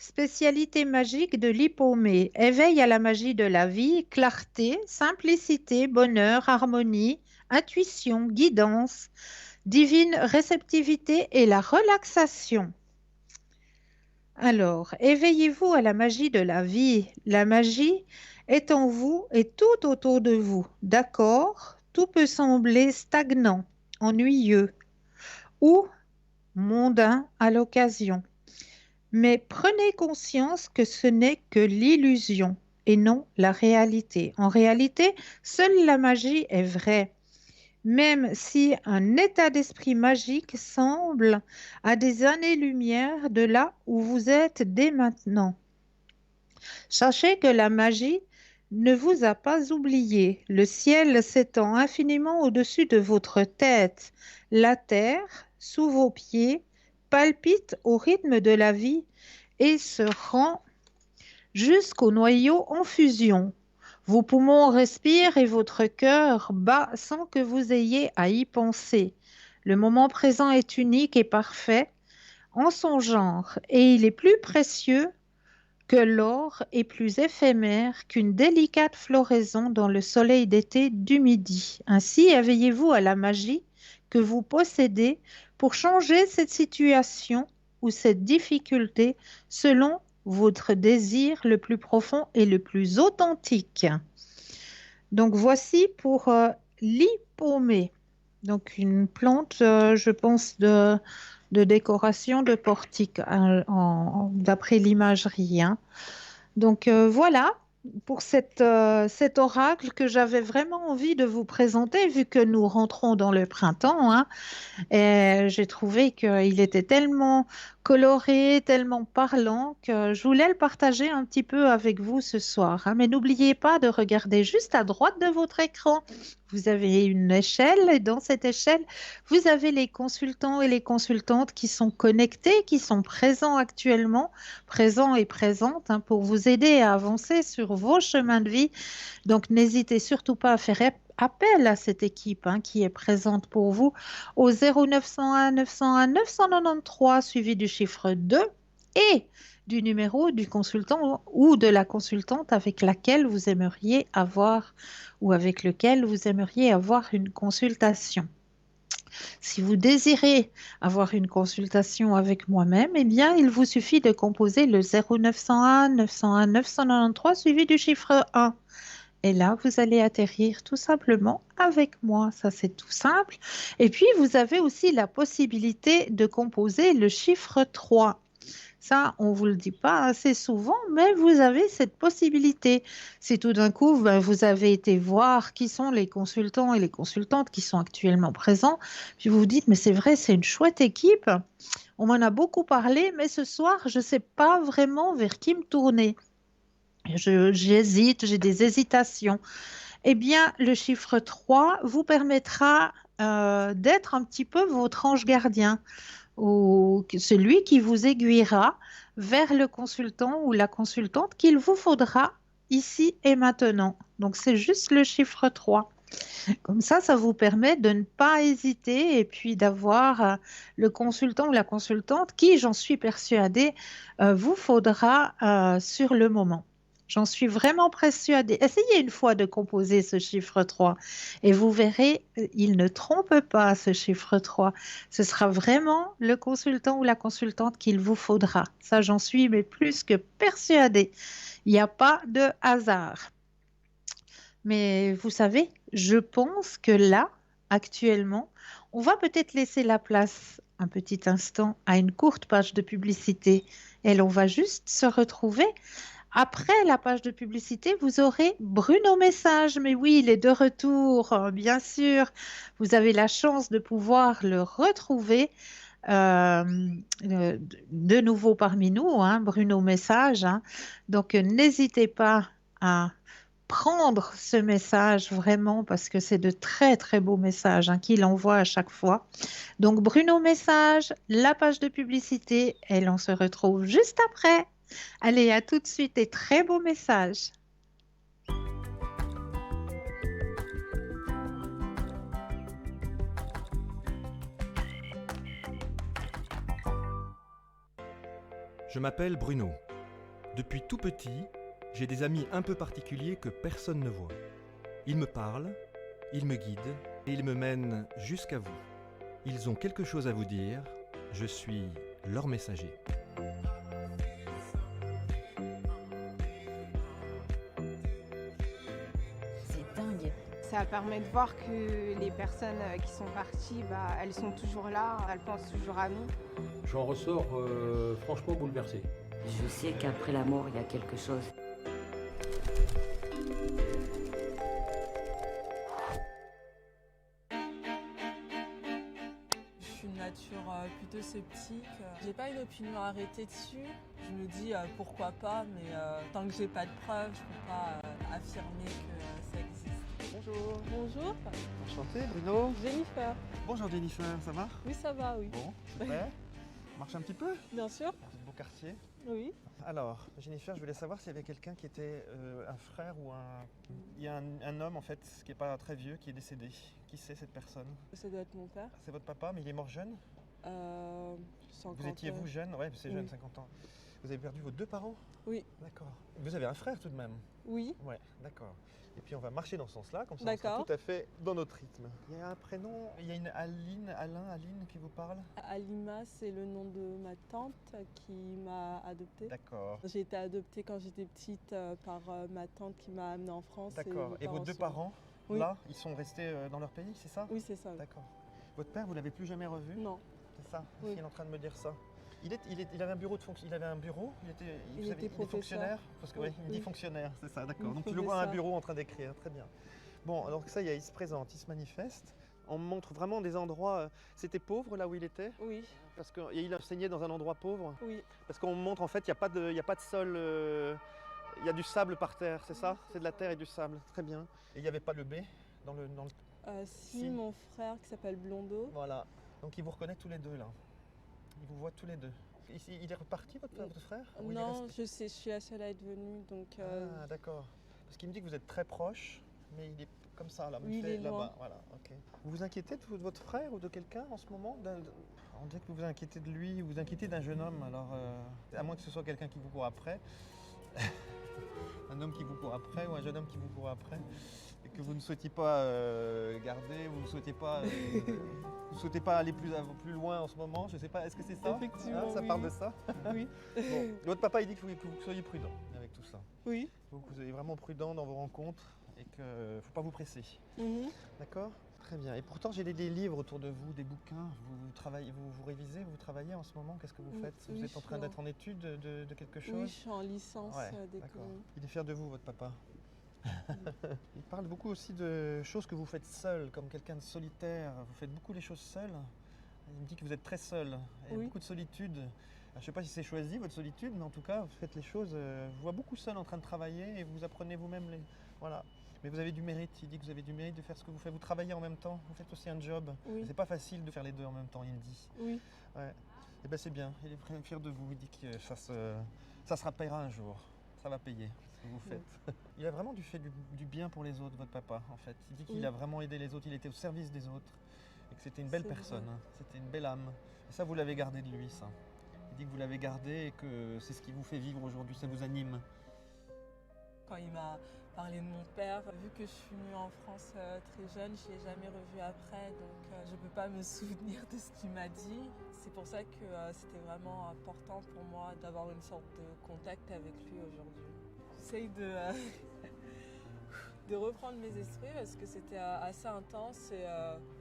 Spécialité magique de l'hypomée. Éveil à la magie de la vie, clarté, simplicité, bonheur, harmonie, intuition, guidance, divine réceptivité et la relaxation. Alors, éveillez-vous à la magie de la vie. La magie est en vous et tout autour de vous. D'accord? Tout peut sembler stagnant, ennuyeux ou mondain à l'occasion. Mais prenez conscience que ce n'est que l'illusion et non la réalité. En réalité, seule la magie est vraie. Même si un état d'esprit magique semble à des années-lumière de là où vous êtes dès maintenant. Sachez que la magie ne vous a pas oublié. Le ciel s'étend infiniment au-dessus de votre tête. La terre, sous vos pieds, palpite au rythme de la vie et se rend jusqu'au noyau en fusion. Vos poumons respirent et votre cœur bat sans que vous ayez à y penser. Le moment présent est unique et parfait en son genre et il est plus précieux que l'or et plus éphémère qu'une délicate floraison dans le soleil d'été du midi. Ainsi, éveillez-vous à la magie que vous possédez pour changer cette situation ou cette difficulté selon votre désir le plus profond et le plus authentique. Donc voici pour l'hypomée. Donc une plante, je pense, de décoration de portique d'après l'imagerie. Hein. Donc voilà pour cet oracle que j'avais vraiment envie de vous présenter vu que nous rentrons dans le printemps. Hein. Et j'ai trouvé qu'il était tellement coloré, tellement parlant que je voulais le partager un petit peu avec vous ce soir. Hein. Mais n'oubliez pas de regarder juste à droite de votre écran. Vous avez une échelle et dans cette échelle, vous avez les consultants et les consultantes qui sont connectés, qui sont présents actuellement, présents et présentes hein, pour vous aider à avancer sur vos chemins de vie. Donc n'hésitez surtout pas à faire appel à cette équipe hein, qui est présente pour vous au 0901 901 993 suivi du chiffre 2 et du numéro du consultant ou de la consultante avec laquelle vous aimeriez avoir ou avec lequel vous aimeriez avoir une consultation. Si vous désirez avoir une consultation avec moi-même, eh bien, il vous suffit de composer le 0901 901 993 suivi du chiffre 1. Et là, vous allez atterrir tout simplement avec moi. Ça, c'est tout simple. Et puis, vous avez aussi la possibilité de composer le chiffre 3. Ça, on ne vous le dit pas assez souvent, mais vous avez cette possibilité. Si tout d'un coup, vous avez été voir qui sont les consultants et les consultantes qui sont actuellement présents, puis vous vous dites, mais c'est vrai, c'est une chouette équipe. On m'en a beaucoup parlé, mais ce soir, je ne sais pas vraiment vers qui me tourner. J'hésite, j'ai des hésitations. Eh bien, le chiffre 3 vous permettra d'être un petit peu votre ange gardien ou celui qui vous aiguillera vers le consultant ou la consultante qu'il vous faudra ici et maintenant. Donc, c'est juste le chiffre 3. Comme ça vous permet de ne pas hésiter et puis d'avoir le consultant ou la consultante qui, j'en suis persuadée, vous faudra sur le moment. J'en suis vraiment persuadée. Essayez une fois de composer ce chiffre 3 et vous verrez, il ne trompe pas ce chiffre 3. Ce sera vraiment le consultant ou la consultante qu'il vous faudra. Ça, j'en suis mais plus que persuadée. Il n'y a pas de hasard. Mais vous savez, je pense que là, actuellement, on va peut-être laisser la place un petit instant à une courte page de publicité et l'on va juste se retrouver. Après la page de publicité, vous aurez Bruno Message. Mais oui, il est de retour, bien sûr. Vous avez la chance de pouvoir le retrouver euh, de nouveau parmi nous, hein, Bruno Message, hein. Donc, n'hésitez pas à prendre ce message vraiment parce que c'est de très très beaux messages hein, qu'il envoie à chaque fois. Donc Bruno Message, la page de publicité et l'on se retrouve juste après. Allez, à tout de suite et très beaux messages. Je m'appelle Bruno. Depuis tout petit, j'ai des amis un peu particuliers que personne ne voit. Ils me parlent, ils me guident et ils me mènent jusqu'à vous. Ils ont quelque chose à vous dire, je suis leur messager. C'est dingue. Ça permet de voir que les personnes qui sont parties, elles sont toujours là, elles pensent toujours à nous. J'en ressors franchement bouleversé. Je sais qu'après la mort, il y a quelque chose. Je suis de nature plutôt sceptique. J'ai pas une opinion arrêtée dessus. Je me dis pourquoi pas, mais tant que j'ai pas de preuves, je peux pas affirmer que ça existe. Bonjour. Bonjour, Enchanté, Bruno. Jennifer. Bonjour Jennifer, ça va? Oui, ça va, oui. Bon, super. Marche un petit peu Bien sûr, dans ce beau quartier. oui. Alors, Jennifer, je voulais savoir s'il y avait quelqu'un qui était un frère ou un... Il y a un homme en fait, qui n'est pas très vieux, qui est décédé. Qui c'est cette personne? Ça doit être mon père. C'est votre papa, mais il est mort jeune? 50 Vous étiez vous jeune? Ouais, c'est jeune, Oui. 50 ans. Vous avez perdu vos deux parents? Oui. D'accord. Vous avez un frère tout de même? Oui, Ouais, d'accord. Et puis on va marcher dans ce sens-là, comme ça on sera D'accord. tout à fait dans notre rythme. Il y a un prénom, il y a une Aline qui vous parle? Alima, c'est le nom de ma tante qui m'a adoptée. D'accord. J'ai été adoptée quand j'étais petite par ma tante qui m'a amenée en France. D'accord. mes Et vos deux sont- parents, Oui. là, ils sont restés dans leur pays, c'est ça? Oui, c'est ça. D'accord. Votre père, vous l'avez plus jamais revu? Non, C'est ça? Oui. Il est en train de me dire ça. Il avait un bureau de fonction. Il avait un bureau. Il vous était il est professeur. fonctionnaire. Parce que Oui, ouais, il me dit oui. fonctionnaire, c'est ça. D'accord. Oui, Donc tu le vois à un professeur. bureau en train d'écrire. Très bien. Bon, alors que ça, il se présente, il se manifeste. On me montre vraiment des endroits. C'était pauvre là où il était, oui, parce qu'il enseignait dans un endroit pauvre. oui. Parce qu'on me montre en fait, il n'y a pas de sol. Il y a du sable par terre, c'est ça? C'est de la terre et du sable. Très bien. Et il n'y avait pas le B dans le. Si, Si. mon frère qui s'appelle Blondeau. Voilà. Donc il vous reconnaît tous les deux là. Il vous voit tous les deux. Il est reparti votre frère? Ou il est Non, resté je sais, je suis la seule à être venue, donc Ah d'accord. Parce qu'il me dit que vous êtes très proche, mais il est comme ça là. Oui, il est là-bas. loin. Voilà. Ok. Vous vous inquiétez de votre frère ou de quelqu'un en ce moment? On dirait que vous vous inquiétez de lui, vous vous inquiétez d'un jeune homme. Alors à moins que ce soit quelqu'un qui vous court après. Un homme qui vous court après ou un jeune homme qui vous court après et que vous ne souhaitiez pas garder, vous ne souhaitez pas, vous souhaitez pas aller plus loin en ce moment. Je sais pas, est-ce que c'est ça? Effectivement, Ça oui. part de ça. Oui. Bon, votre papa il dit que vous soyez prudent avec tout ça. Oui. Donc vous soyez vraiment prudent dans vos rencontres et qu'il ne faut pas vous presser. Mhm. D'accord? Très bien. Et pourtant j'ai des livres autour de vous, des bouquins. Vous travaillez, vous révisez, vous travaillez en ce moment. Qu'est-ce que vous faites? Vous Oui, êtes en je train suis d'être en étude de quelque chose? Oui, je suis en licence Ouais, d'économie. d'accord. Il est fier de vous, votre papa. Il parle beaucoup aussi de choses que vous faites seul, comme quelqu'un de solitaire. Vous faites beaucoup les choses seul. Il me dit que vous êtes très seul. Il y a Oui. beaucoup de solitude. Alors, je ne sais pas si c'est choisi, votre solitude, mais en tout cas, vous faites les choses. Je vous vois beaucoup seul en train de travailler et vous apprenez vous-même les. Voilà. Mais vous avez du mérite. Il dit que vous avez du mérite de faire ce que vous faites. Vous travaillez en même temps. Vous faites aussi un job. Oui. C'est pas facile de faire les deux en même temps, il me dit. Oui. Ouais. Et ben c'est bien. Il est fier de vous. Il dit que ça se rappellera un jour. Ça va payer ce que vous faites. Il a vraiment fait du bien pour les autres, votre papa, en fait. Il dit qu'il a vraiment aidé les autres, il était au service des autres. Et que c'était une belle personne, hein. C'était une belle âme. Et ça, vous l'avez gardé de lui, ça. Il dit que vous l'avez gardé et que c'est ce qui vous fait vivre aujourd'hui, ça vous anime. Quand il m'a parlé de mon père, vu que je suis venue en France très jeune, je ne l'ai jamais revu après, donc je ne peux pas me souvenir de ce qu'il m'a dit. C'est pour ça que c'était vraiment important pour moi d'avoir une sorte de contact avec lui aujourd'hui. J'essaye de reprendre mes esprits parce que c'était assez intense et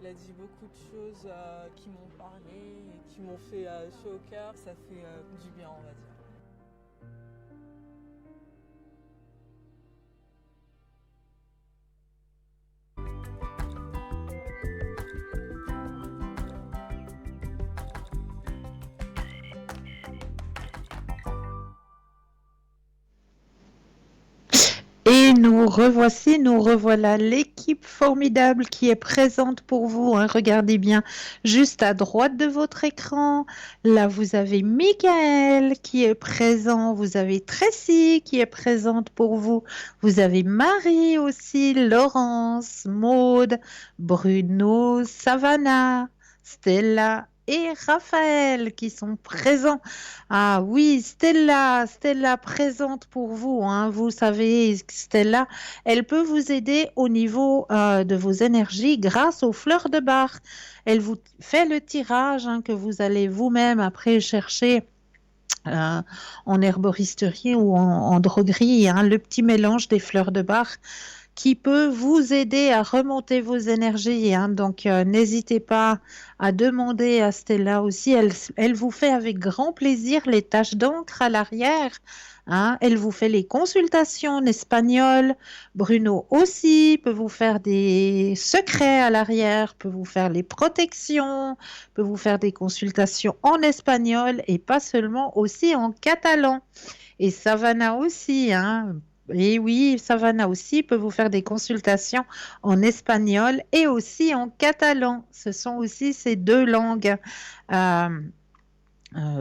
il a dit beaucoup de choses qui m'ont parlé et qui m'ont fait chaud au cœur. Ça fait du bien, on va dire. Et nous revoilà l'équipe formidable qui est présente pour vous, hein. Regardez bien, juste à droite de votre écran, là vous avez Michael qui est présent, vous avez Tracy qui est présente pour vous, vous avez Marie aussi, Laurence, Maude, Bruno, Savannah, Stella et Raphaël qui sont présents. Ah oui, Stella présente pour vous, hein. Vous savez, Stella, elle peut vous aider au niveau de vos énergies grâce aux fleurs de Bach. Elle vous fait le tirage, hein, que vous allez vous-même après chercher en herboristerie ou en droguerie, hein, le petit mélange des fleurs de Bach qui peut vous aider à remonter vos énergies, hein. Donc, n'hésitez pas à demander à Stella aussi. Elle vous fait avec grand plaisir les taches d'encre à l'arrière, hein. Elle vous fait les consultations en espagnol. Bruno aussi peut vous faire des secrets à l'arrière, peut vous faire les protections, peut vous faire des consultations en espagnol et pas seulement, aussi en catalan. Et Savannah aussi, hein. Et oui, Savannah aussi peut vous faire des consultations en espagnol et aussi en catalan. Ce sont aussi ces deux langues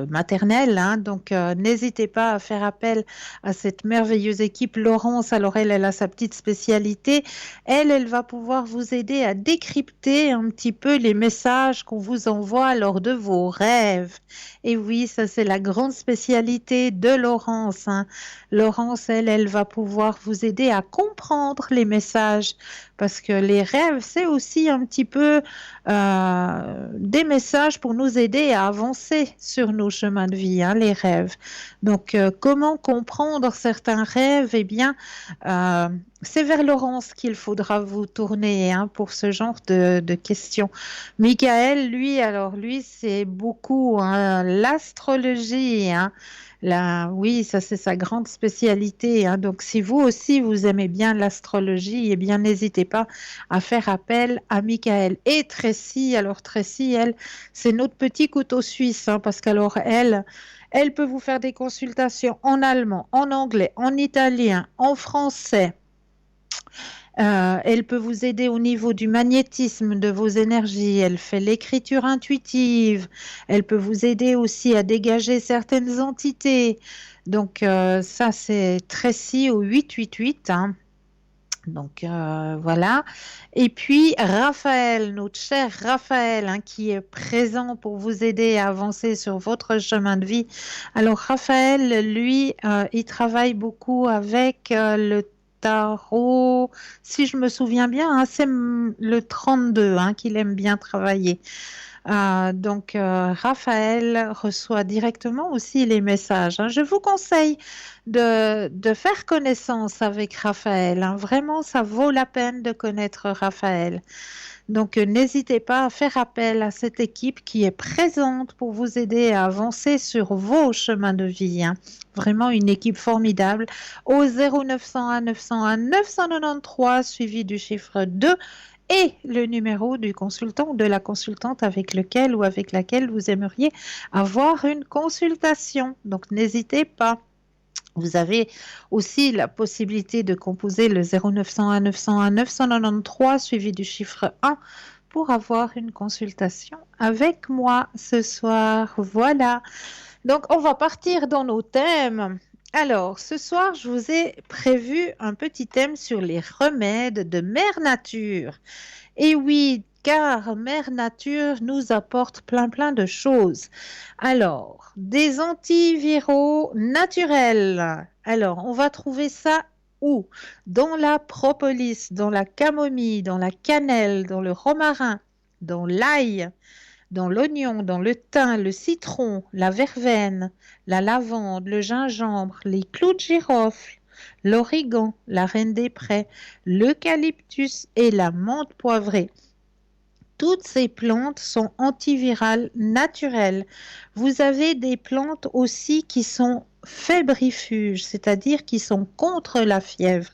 maternelle, hein. Donc n'hésitez pas à faire appel à cette merveilleuse équipe. Laurence, alors elle a sa petite spécialité, elle va pouvoir vous aider à décrypter un petit peu les messages qu'on vous envoie lors de vos rêves. Et oui, ça c'est la grande spécialité de Laurence, hein. Laurence, elle va pouvoir vous aider à comprendre les messages parce que les rêves, c'est aussi un petit peu des messages pour nous aider à avancer sur nos chemins de vie, hein, les rêves. Donc, comment comprendre certains rêves? Eh bien, c'est vers Laurence qu'il faudra vous tourner, hein, pour ce genre de questions. Michael, lui, c'est beaucoup, hein, l'astrologie, hein. Oui, ça c'est sa grande spécialité, hein. Donc, si vous aussi vous aimez bien l'astrologie, eh bien n'hésitez pas à faire appel à Michael. Et Tracy, alors Tracy, elle, c'est notre petit couteau suisse, hein, parce qu'alors elle peut vous faire des consultations en allemand, en anglais, en italien, en français. Elle peut vous aider au niveau du magnétisme de vos énergies. Elle fait l'écriture intuitive. Elle peut vous aider aussi à dégager certaines entités. Donc, ça, c'est Tracy au 888. Hein. Donc, voilà. Et puis, Raphaël, notre cher Raphaël, hein, qui est présent pour vous aider à avancer sur votre chemin de vie. Alors, Raphaël, lui, il travaille beaucoup avec le tarot, si je me souviens bien, hein, c'est le 32, hein, qu'il aime bien travailler. Donc, Raphaël reçoit directement aussi les messages, hein. Je vous conseille de faire connaissance avec Raphaël, hein. Vraiment, ça vaut la peine de connaître Raphaël. Donc, n'hésitez pas à faire appel à cette équipe qui est présente pour vous aider à avancer sur vos chemins de vie, hein. Vraiment une équipe formidable au 0901 901 993 suivi du chiffre 2 et le numéro du consultant ou de la consultante avec lequel ou avec laquelle vous aimeriez avoir une consultation. Donc, n'hésitez pas. Vous avez aussi la possibilité de composer le 0901 901 993 suivi du chiffre 1 pour avoir une consultation avec moi ce soir. Voilà. Donc, on va partir dans nos thèmes. Alors, ce soir, je vous ai prévu un petit thème sur les remèdes de Mère Nature. Et oui, car Mère Nature nous apporte plein de choses. Alors, des antiviraux naturels. Alors, on va trouver ça où? Dans la propolis, dans la camomille, dans la cannelle, dans le romarin, dans l'ail, dans l'oignon, dans le thym, le citron, la verveine, la lavande, le gingembre, les clous de girofle, l'origan, la reine des prés, l'eucalyptus et la menthe poivrée. Toutes ces plantes sont antivirales naturelles. Vous avez des plantes aussi qui sont fébrifuges, c'est-à-dire qui sont contre la fièvre.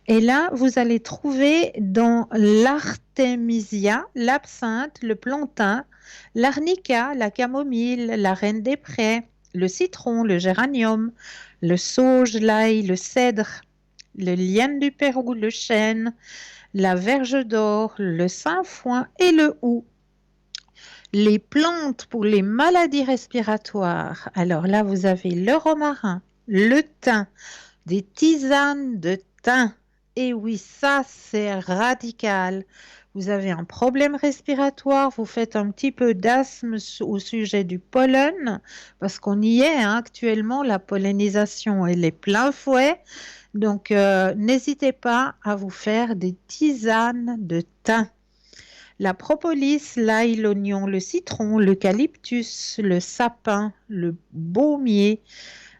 Et là, vous allez trouver dans l'artémisia, l'absinthe, le plantain, l'arnica, la camomille, la reine des prés, le citron, le géranium, le sauge, l'ail, le cèdre, le liane du Pérou, le chêne, la verge d'or, le sainfoin et le houx. Les plantes pour les maladies respiratoires. Alors là, vous avez le romarin, le thym, des tisanes de thym. Et oui, ça, c'est radical. Vous avez un problème respiratoire, vous faites un petit peu d'asthme au sujet du pollen, parce qu'on y est hein, actuellement, la pollinisation, elle est plein fouet. Donc, n'hésitez pas à vous faire des tisanes de thym. La propolis, l'ail, l'oignon, le citron, l'eucalyptus, le sapin, le baumier,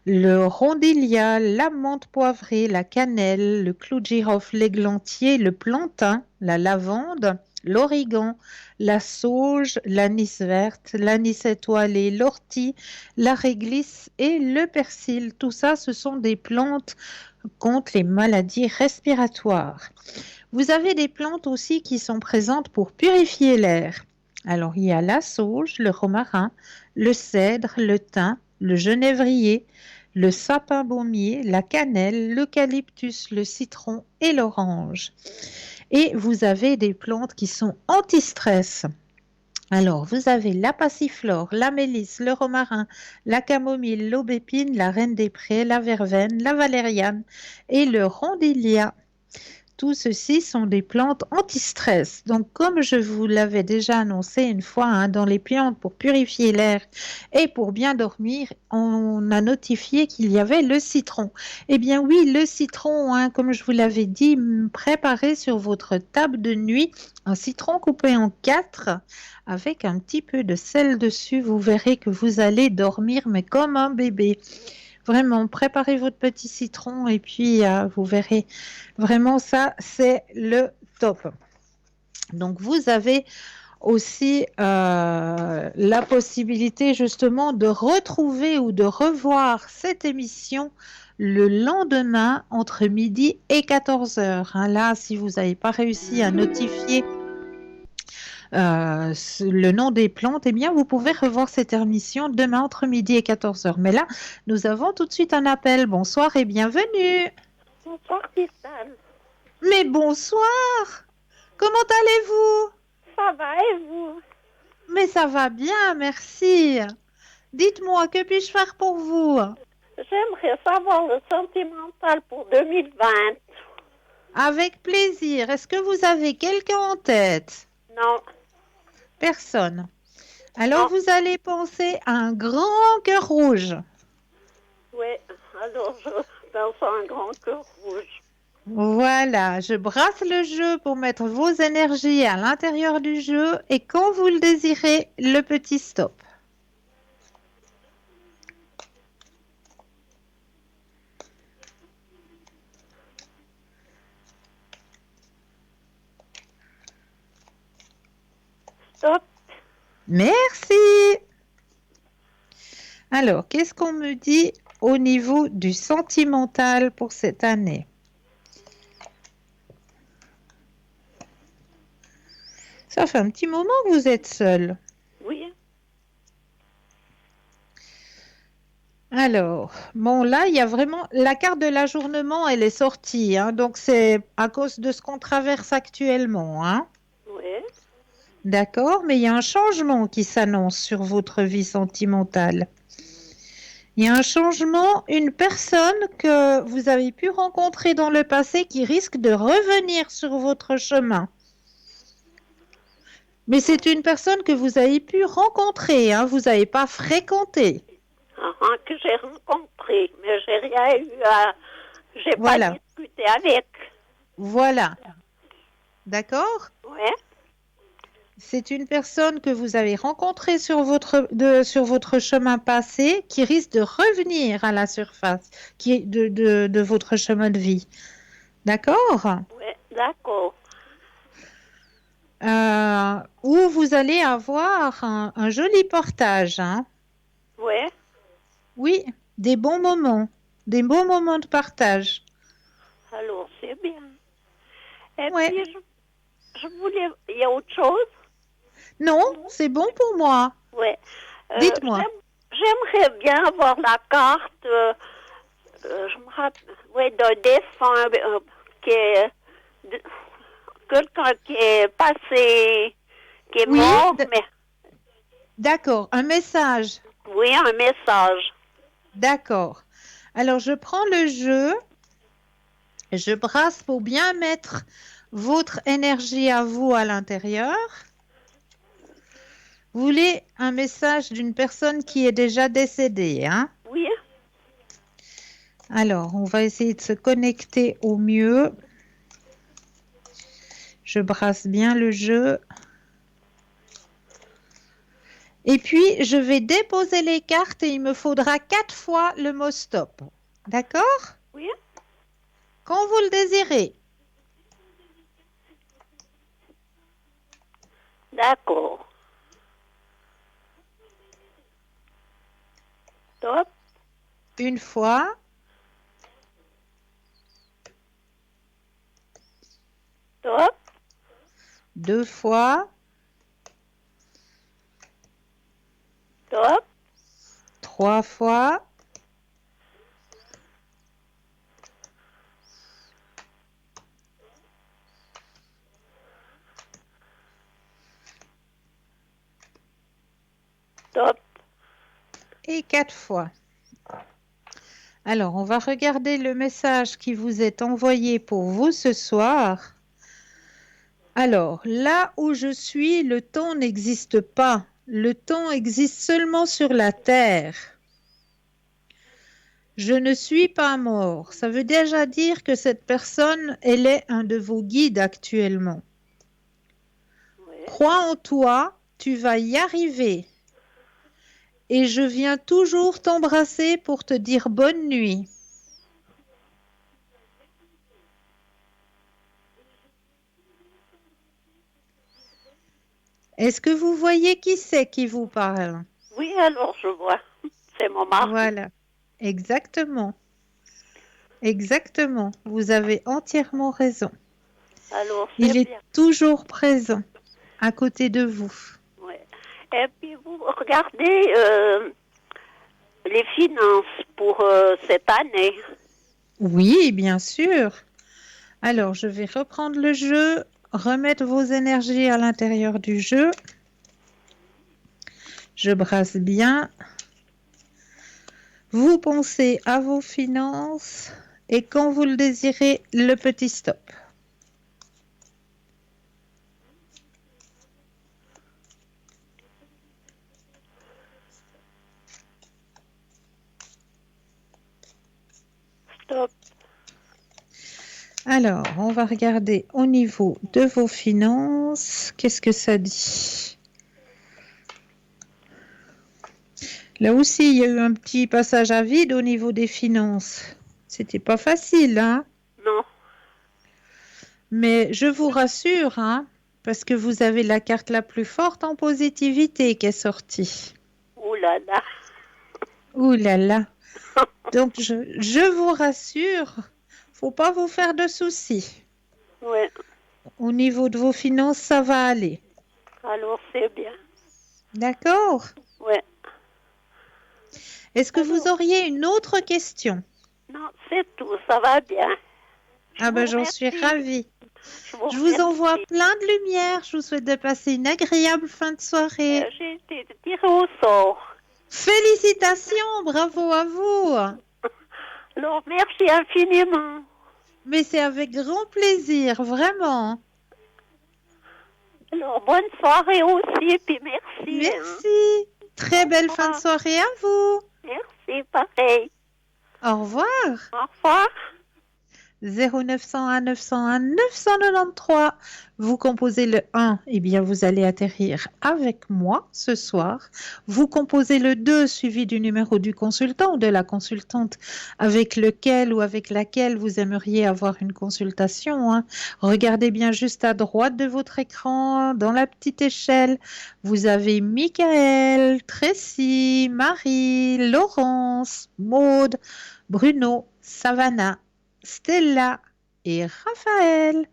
le rondilia, la menthe poivrée, la cannelle, le clou de girofle, l'églantier, le plantain, la lavande, l'origan, la sauge, l'anis verte, l'anis étoilé, l'ortie, la réglisse et le persil. Tout ça, ce sont des plantes contre les maladies respiratoires. Vous avez des plantes aussi qui sont présentes pour purifier l'air. Alors, il y a la sauge, le romarin, le cèdre, le thym, le genévrier, le sapin baumier, la cannelle, l'eucalyptus, le citron et l'orange. Et vous avez des plantes qui sont anti-stress. Alors, vous avez la passiflore, la mélisse, le romarin, la camomille, l'aubépine, la reine des prés, la verveine, la valériane et le rondilia. Tout ceci sont des plantes anti-stress. Donc, comme je vous l'avais déjà annoncé une fois, hein, dans les plantes pour purifier l'air et pour bien dormir, on a notifié qu'il y avait le citron. Eh bien oui, le citron, hein, comme je vous l'avais dit, préparez sur votre table de nuit un citron coupé en 4 avec un petit peu de sel dessus. Vous verrez que vous allez dormir, mais comme un bébé. Vraiment, préparez votre petit citron et puis vous verrez. Vraiment, ça, c'est le top. Donc, vous avez aussi la possibilité justement de retrouver ou de revoir cette émission le lendemain entre midi et 14 heures. Hein, là, si vous n'avez pas réussi à notifier le nom des plantes, eh bien, vous pouvez revoir cette émission demain entre midi et 14 heures. Mais là, nous avons tout de suite un appel. Bonsoir et bienvenue. Bonsoir, Christelle. Mais bonsoir. Comment allez-vous? Ça va et vous? Mais ça va bien, merci. Dites-moi, que puis-je faire pour vous? J'aimerais savoir le sentimental pour 2020. Avec plaisir. Est-ce que vous avez quelqu'un en tête? Non. Personne. Alors, vous allez penser à un grand cœur rouge. Oui, alors je pense à un grand cœur rouge. Voilà, je brasse le jeu pour mettre vos énergies à l'intérieur du jeu et quand vous le désirez, le petit stop. Stop. Merci. Alors, qu'est-ce qu'on me dit au niveau du sentimental pour cette année? Ça fait un petit moment que vous êtes seul. Oui. Alors, bon, là, il y a vraiment... La carte de l'ajournement, elle est sortie. Hein, donc, c'est à cause de ce qu'on traverse actuellement. Hein. Oui. D'accord, mais il y a un changement qui s'annonce sur votre vie sentimentale. Il y a un changement, une personne que vous avez pu rencontrer dans le passé qui risque de revenir sur votre chemin. Mais c'est une personne que vous avez pu rencontrer, hein, vous n'avez pas fréquenté. Que j'ai rencontré, mais j'ai rien eu à... J'ai Voilà. pas discuté avec. Voilà. D'accord? Ouais. C'est une personne que vous avez rencontrée sur votre chemin passé qui risque de revenir à la surface de votre chemin de vie. D'accord? Ouais, d'accord. Où vous allez avoir un joli partage. Hein? Ouais. Oui, des bons moments de partage. Alors, c'est bien. Et Ouais. puis, je voulais... Il y a autre chose? Non, c'est bon pour moi. Ouais. Dites-moi. J'aimerais bien avoir la carte, je me rappelle, ouais, d'un défunt qui est... quelqu'un qui est passé, qui est Oui, mort, mais... D'accord, un message. Oui, un message. D'accord. Alors, je prends le jeu, je brasse pour bien mettre votre énergie à vous à l'intérieur. Vous voulez un message d'une personne qui est déjà décédée, hein? Oui. Alors, on va essayer de se connecter au mieux. Je brasse bien le jeu. Et puis, je vais déposer les cartes et il me faudra 4 fois le mot stop. D'accord? Oui. Quand vous le désirez. D'accord. Stop. Une fois. Stop. 2 fois. Stop. 3 fois. Stop. Et 4 fois. Alors, on va regarder le message qui vous est envoyé pour vous ce soir. Alors, là où je suis, le temps n'existe pas. Le temps existe seulement sur la terre. Je ne suis pas mort. Ça veut déjà dire que cette personne, elle est un de vos guides actuellement. Ouais. Crois en toi, tu vas y arriver. Et je viens toujours t'embrasser pour te dire bonne nuit. Est-ce que vous voyez qui c'est qui vous parle? Oui, alors je vois. C'est mon mari. Voilà, exactement. Exactement, vous avez entièrement raison. Alors, c'est Il est bien. toujours présent à côté de vous. Ouais. Et puis, vous regardez les finances pour cette année. Oui, bien sûr. Alors, je vais reprendre le jeu, remettre vos énergies à l'intérieur du jeu. Je brasse bien. Vous pensez à vos finances et quand vous le désirez, le petit stop. Stop. Alors, on va regarder au niveau de vos finances. Qu'est-ce que ça dit? Là aussi, il y a eu un petit passage à vide au niveau des finances. C'était pas facile, hein? Non. Mais je vous rassure, hein, parce que vous avez la carte la plus forte en positivité qui est sortie. Ouh là là. Ouh là là. Donc, je vous rassure, faut pas vous faire de soucis. Ouais. Au niveau de vos finances, ça va aller. Alors, c'est bien. D'accord? Ouais. Est-ce que vous auriez une autre question? Non, c'est tout. Ça va bien. Ah ben, j'en suis ravie. Je vous remercie. envoie plein de lumière. Je vous souhaite de passer une agréable fin de soirée. J'ai été tirée au sort. Félicitations, bravo à vous. Alors, merci infiniment. Mais c'est avec grand plaisir, vraiment. Alors, bonne soirée aussi, et puis merci. Merci. Très belle fin de soirée à vous. Merci, pareil. Au revoir. Au revoir. 0901 901 993. Vous composez le 1, eh bien vous allez atterrir avec moi ce soir. Vous composez le 2 suivi du numéro du consultant ou de la consultante avec lequel ou avec laquelle vous aimeriez avoir une consultation. Hein. Regardez bien juste à droite de votre écran, dans la petite échelle. Vous avez Michael, Tracy, Marie, Laurence, Maude, Bruno, Savannah, Stella et Raphaël.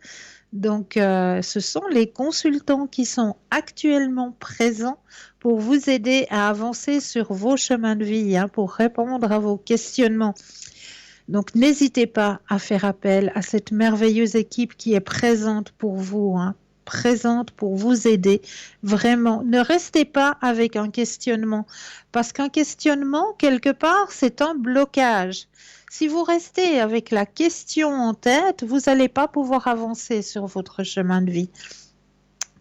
Donc, ce sont les consultants qui sont actuellement présents pour vous aider à avancer sur vos chemins de vie, hein, pour répondre à vos questionnements. Donc, n'hésitez pas à faire appel à cette merveilleuse équipe qui est présente pour vous, hein, présente pour vous aider. Vraiment, ne restez pas avec un questionnement, parce qu'un questionnement, quelque part, c'est un blocage. Si vous restez avec la question en tête, vous n'allez pas pouvoir avancer sur votre chemin de vie.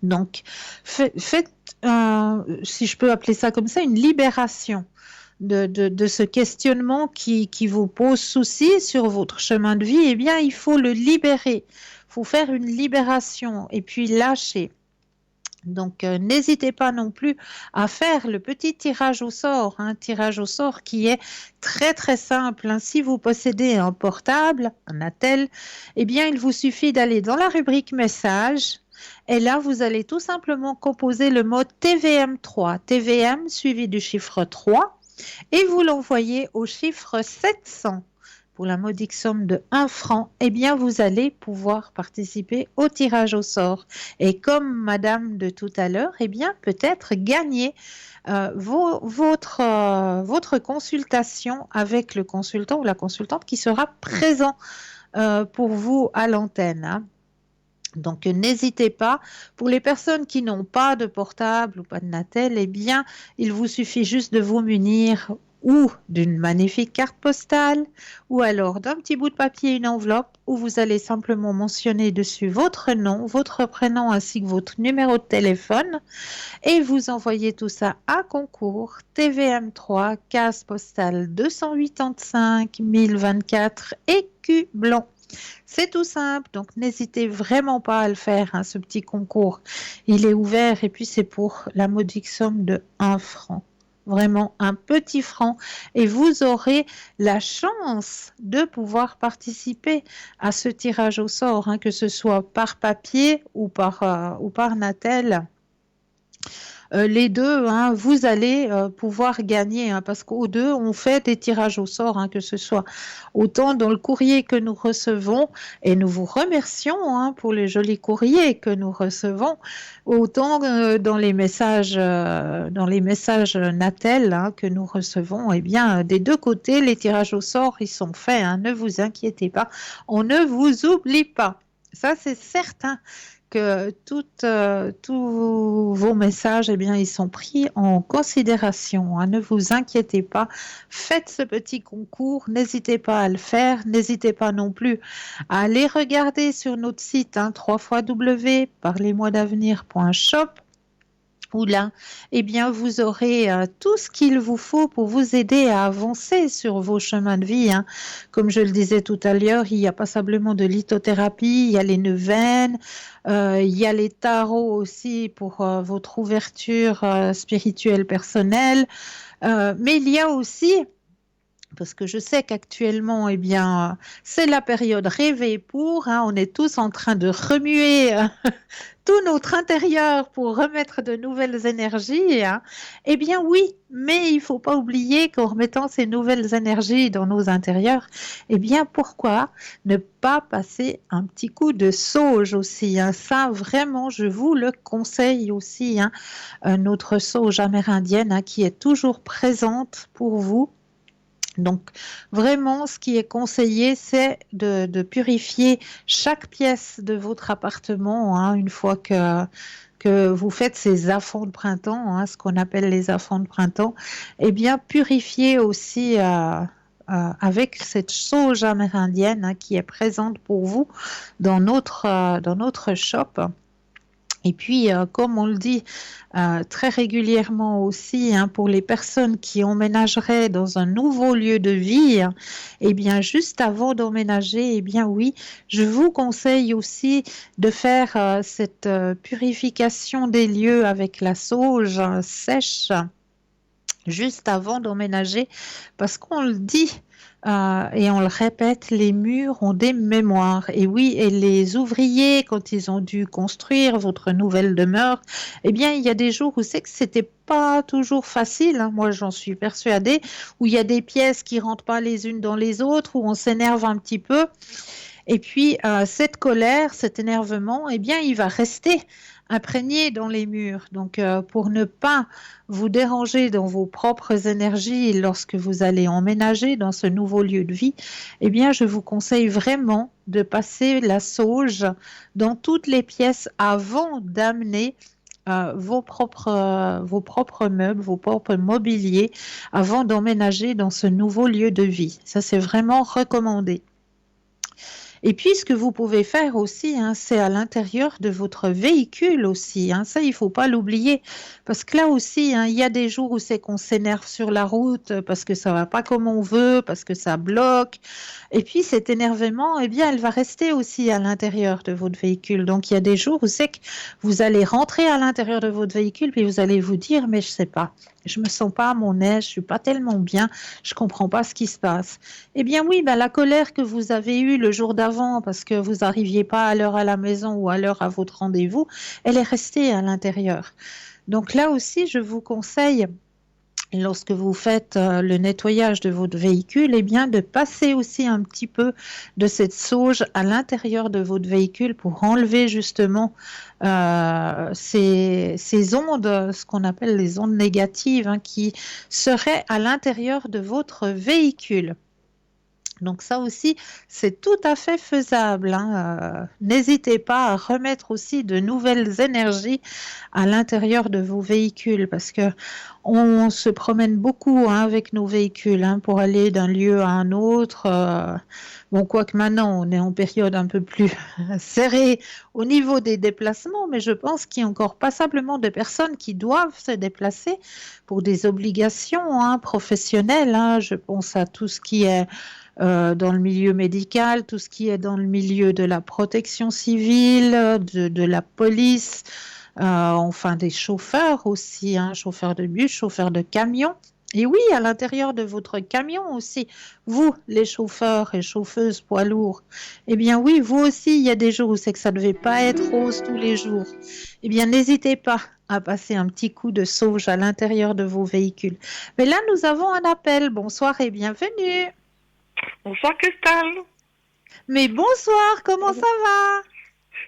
Donc, faites, si je peux appeler ça comme ça, une libération de ce questionnement qui vous pose souci sur votre chemin de vie. Eh bien, il faut le libérer. Il faut faire une libération et puis lâcher. Donc, n'hésitez pas non plus à faire le petit tirage au sort, un tirage au sort qui est très très simple. Hein. Si vous possédez un portable, un attel, eh bien, il vous suffit d'aller dans la rubrique message et là, vous allez tout simplement composer le mot TVM3, TVM suivi du chiffre 3 et vous l'envoyez au chiffre 700. Pour la modique somme de 1 franc, eh bien, vous allez pouvoir participer au tirage au sort. Et comme madame de tout à l'heure, eh bien, peut-être gagner votre consultation avec le consultant ou la consultante qui sera présent pour vous à l'antenne. Hein. Donc, n'hésitez pas. Pour les personnes qui n'ont pas de portable ou pas de Natel, eh bien, il vous suffit juste de vous munir ou d'une magnifique carte postale, ou alors d'un petit bout de papier, une enveloppe, où vous allez simplement mentionner dessus votre nom, votre prénom, ainsi que votre numéro de téléphone, et vous envoyez tout ça à concours TVM3, case postale 285 1024 écu blanc. C'est tout simple, donc n'hésitez vraiment pas à le faire, hein, ce petit concours. Il est ouvert et puis c'est pour la modique somme de 1 franc. Vraiment un petit franc et vous aurez la chance de pouvoir participer à ce tirage au sort, hein, que ce soit par papier ou par Natel. Les deux, hein, vous allez pouvoir gagner, hein, parce qu'aux deux, on fait des tirages au sort, hein, que ce soit autant dans le courrier que nous recevons, et nous vous remercions, hein, pour les jolis courriers que nous recevons, autant dans les messages Natel, hein, que nous recevons. Eh bien, des deux côtés, les tirages au sort, ils sont faits, hein, ne vous inquiétez pas, on ne vous oublie pas. Ça, c'est certain que tous vos messages, eh bien, ils sont pris en considération. Hein. Ne vous inquiétez pas. Faites ce petit concours. N'hésitez pas à le faire. N'hésitez pas non plus à aller regarder sur notre site, hein, www.parlez-moi-d'avenir.shop. Où là, eh bien, vous aurez tout ce qu'il vous faut pour vous aider à avancer sur vos chemins de vie. Hein. Comme je le disais tout à l'heure, il y a passablement de lithothérapie, il y a les neuvaines, il y a les tarots aussi pour votre ouverture spirituelle personnelle. Mais il y a aussi, parce que je sais qu'actuellement, eh bien, c'est la période rêvée pour, hein, on est tous en train de remuer tout notre intérieur pour remettre de nouvelles énergies, hein. Eh bien oui, mais il ne faut pas oublier qu'en remettant ces nouvelles énergies dans nos intérieurs, eh bien pourquoi ne pas passer un petit coup de sauge aussi, hein. Ça vraiment, je vous le conseille aussi, hein. Notre sauge amérindienne, hein, qui est toujours présente pour vous Donc, vraiment, ce qui est conseillé, c'est de purifier chaque pièce de votre appartement, hein, une fois que vous faites ces affonds de printemps, hein, ce qu'on appelle les affonds de printemps, eh bien, purifier aussi avec cette sauge amérindienne, hein, qui est présente pour vous dans notre shop. Et puis, comme on le dit très régulièrement aussi, hein, pour les personnes qui emménageraient dans un nouveau lieu de vie, hein, eh bien, juste avant d'emménager, eh bien, oui, je vous conseille aussi de faire cette purification des lieux avec la sauge sèche juste avant d'emménager, parce qu'on le dit et on le répète, les murs ont des mémoires. Et oui, et les ouvriers, quand ils ont dû construire votre nouvelle demeure, eh bien, il y a des jours où c'est que c'était pas toujours facile, hein. Moi, j'en suis persuadée, où il y a des pièces qui rentrent pas les unes dans les autres, où on s'énerve un petit peu. Et puis, cette colère, cet énervement, eh bien, il va rester imprégné dans les murs. Donc, pour ne pas vous déranger dans vos propres énergies lorsque vous allez emménager dans ce nouveau lieu de vie, eh bien, je vous conseille vraiment de passer la sauge dans toutes les pièces avant d'amener vos propres meubles, vos propres mobiliers, avant d'emménager dans ce nouveau lieu de vie. Ça, c'est vraiment recommandé. Et puis, ce que vous pouvez faire aussi, hein, c'est à l'intérieur de votre véhicule aussi, hein. Ça, il ne faut pas l'oublier. Parce que là aussi, hein, il y a des jours où c'est qu'on s'énerve sur la route parce que ça ne va pas comme on veut, parce que ça bloque. Et puis, cet énervement, eh bien, elle va rester aussi à l'intérieur de votre véhicule. Donc, il y a des jours où c'est que vous allez rentrer à l'intérieur de votre véhicule, puis vous allez vous dire, mais je ne sais pas. Je me sens pas à mon aise, je suis pas tellement bien, je comprends pas ce qui se passe. Eh bien oui, ben, la colère que vous avez eue le jour d'avant parce que vous n'arriviez pas à l'heure à la maison ou à l'heure à votre rendez-vous, elle est restée à l'intérieur. Donc là aussi, je vous conseille, lorsque vous faites le nettoyage de votre véhicule, eh bien de passer aussi un petit peu de cette sauge à l'intérieur de votre véhicule pour enlever justement ces ondes, ce qu'on appelle les ondes négatives, hein, qui seraient à l'intérieur de votre véhicule. Donc ça aussi, c'est tout à fait faisable, hein. N'hésitez pas à remettre aussi de nouvelles énergies à l'intérieur de vos véhicules parce que on se promène beaucoup, hein, avec nos véhicules, hein, pour aller d'un lieu à un autre. Bon, quoique maintenant, on est en période un peu plus serrée au niveau des déplacements, mais je pense qu'il y a encore passablement de personnes qui doivent se déplacer pour des obligations, hein, professionnelles, hein. Je pense à tout ce qui est dans le milieu médical, tout ce qui est dans le milieu de la protection civile, de la police, enfin des chauffeurs aussi, hein, chauffeurs de bus, chauffeurs de camions. Et oui, à l'intérieur de votre camion aussi, vous, les chauffeurs et chauffeuses poids lourds, eh bien oui, vous aussi, il y a des jours où c'est que ça ne devait pas être rose tous les jours. Eh bien, n'hésitez pas à passer un petit coup de sauge à l'intérieur de vos véhicules. Mais là, nous avons un appel. Bonsoir et bienvenue. Bonsoir Cristal. Mais bonsoir, comment ça va?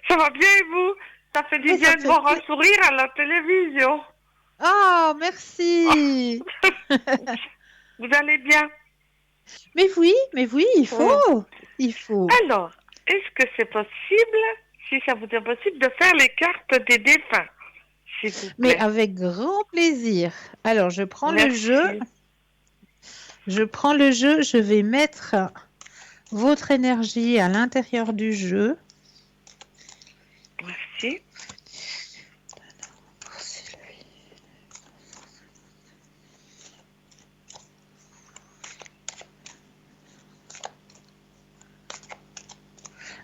Ça va bien et vous? Ça fait du bien de voir un sourire à la télévision. Oh, merci. Vous allez bien? Mais oui, il faut. Il faut. Alors, est-ce que c'est possible, si ça vous est possible, de faire les cartes des défunts, s'il vous plaît? Mais avec grand plaisir. Alors, je prends le jeu. Je vais mettre votre énergie à l'intérieur du jeu. Merci.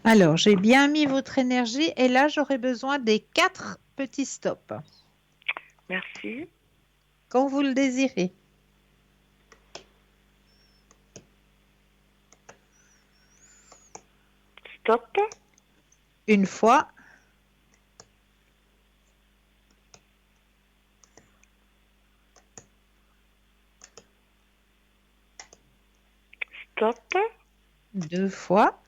Alors, j'ai bien mis votre énergie et là, j'aurai besoin des 4 petits stops. Merci. Quand vous le désirez. Stop. Une fois. Stop. 2 fois.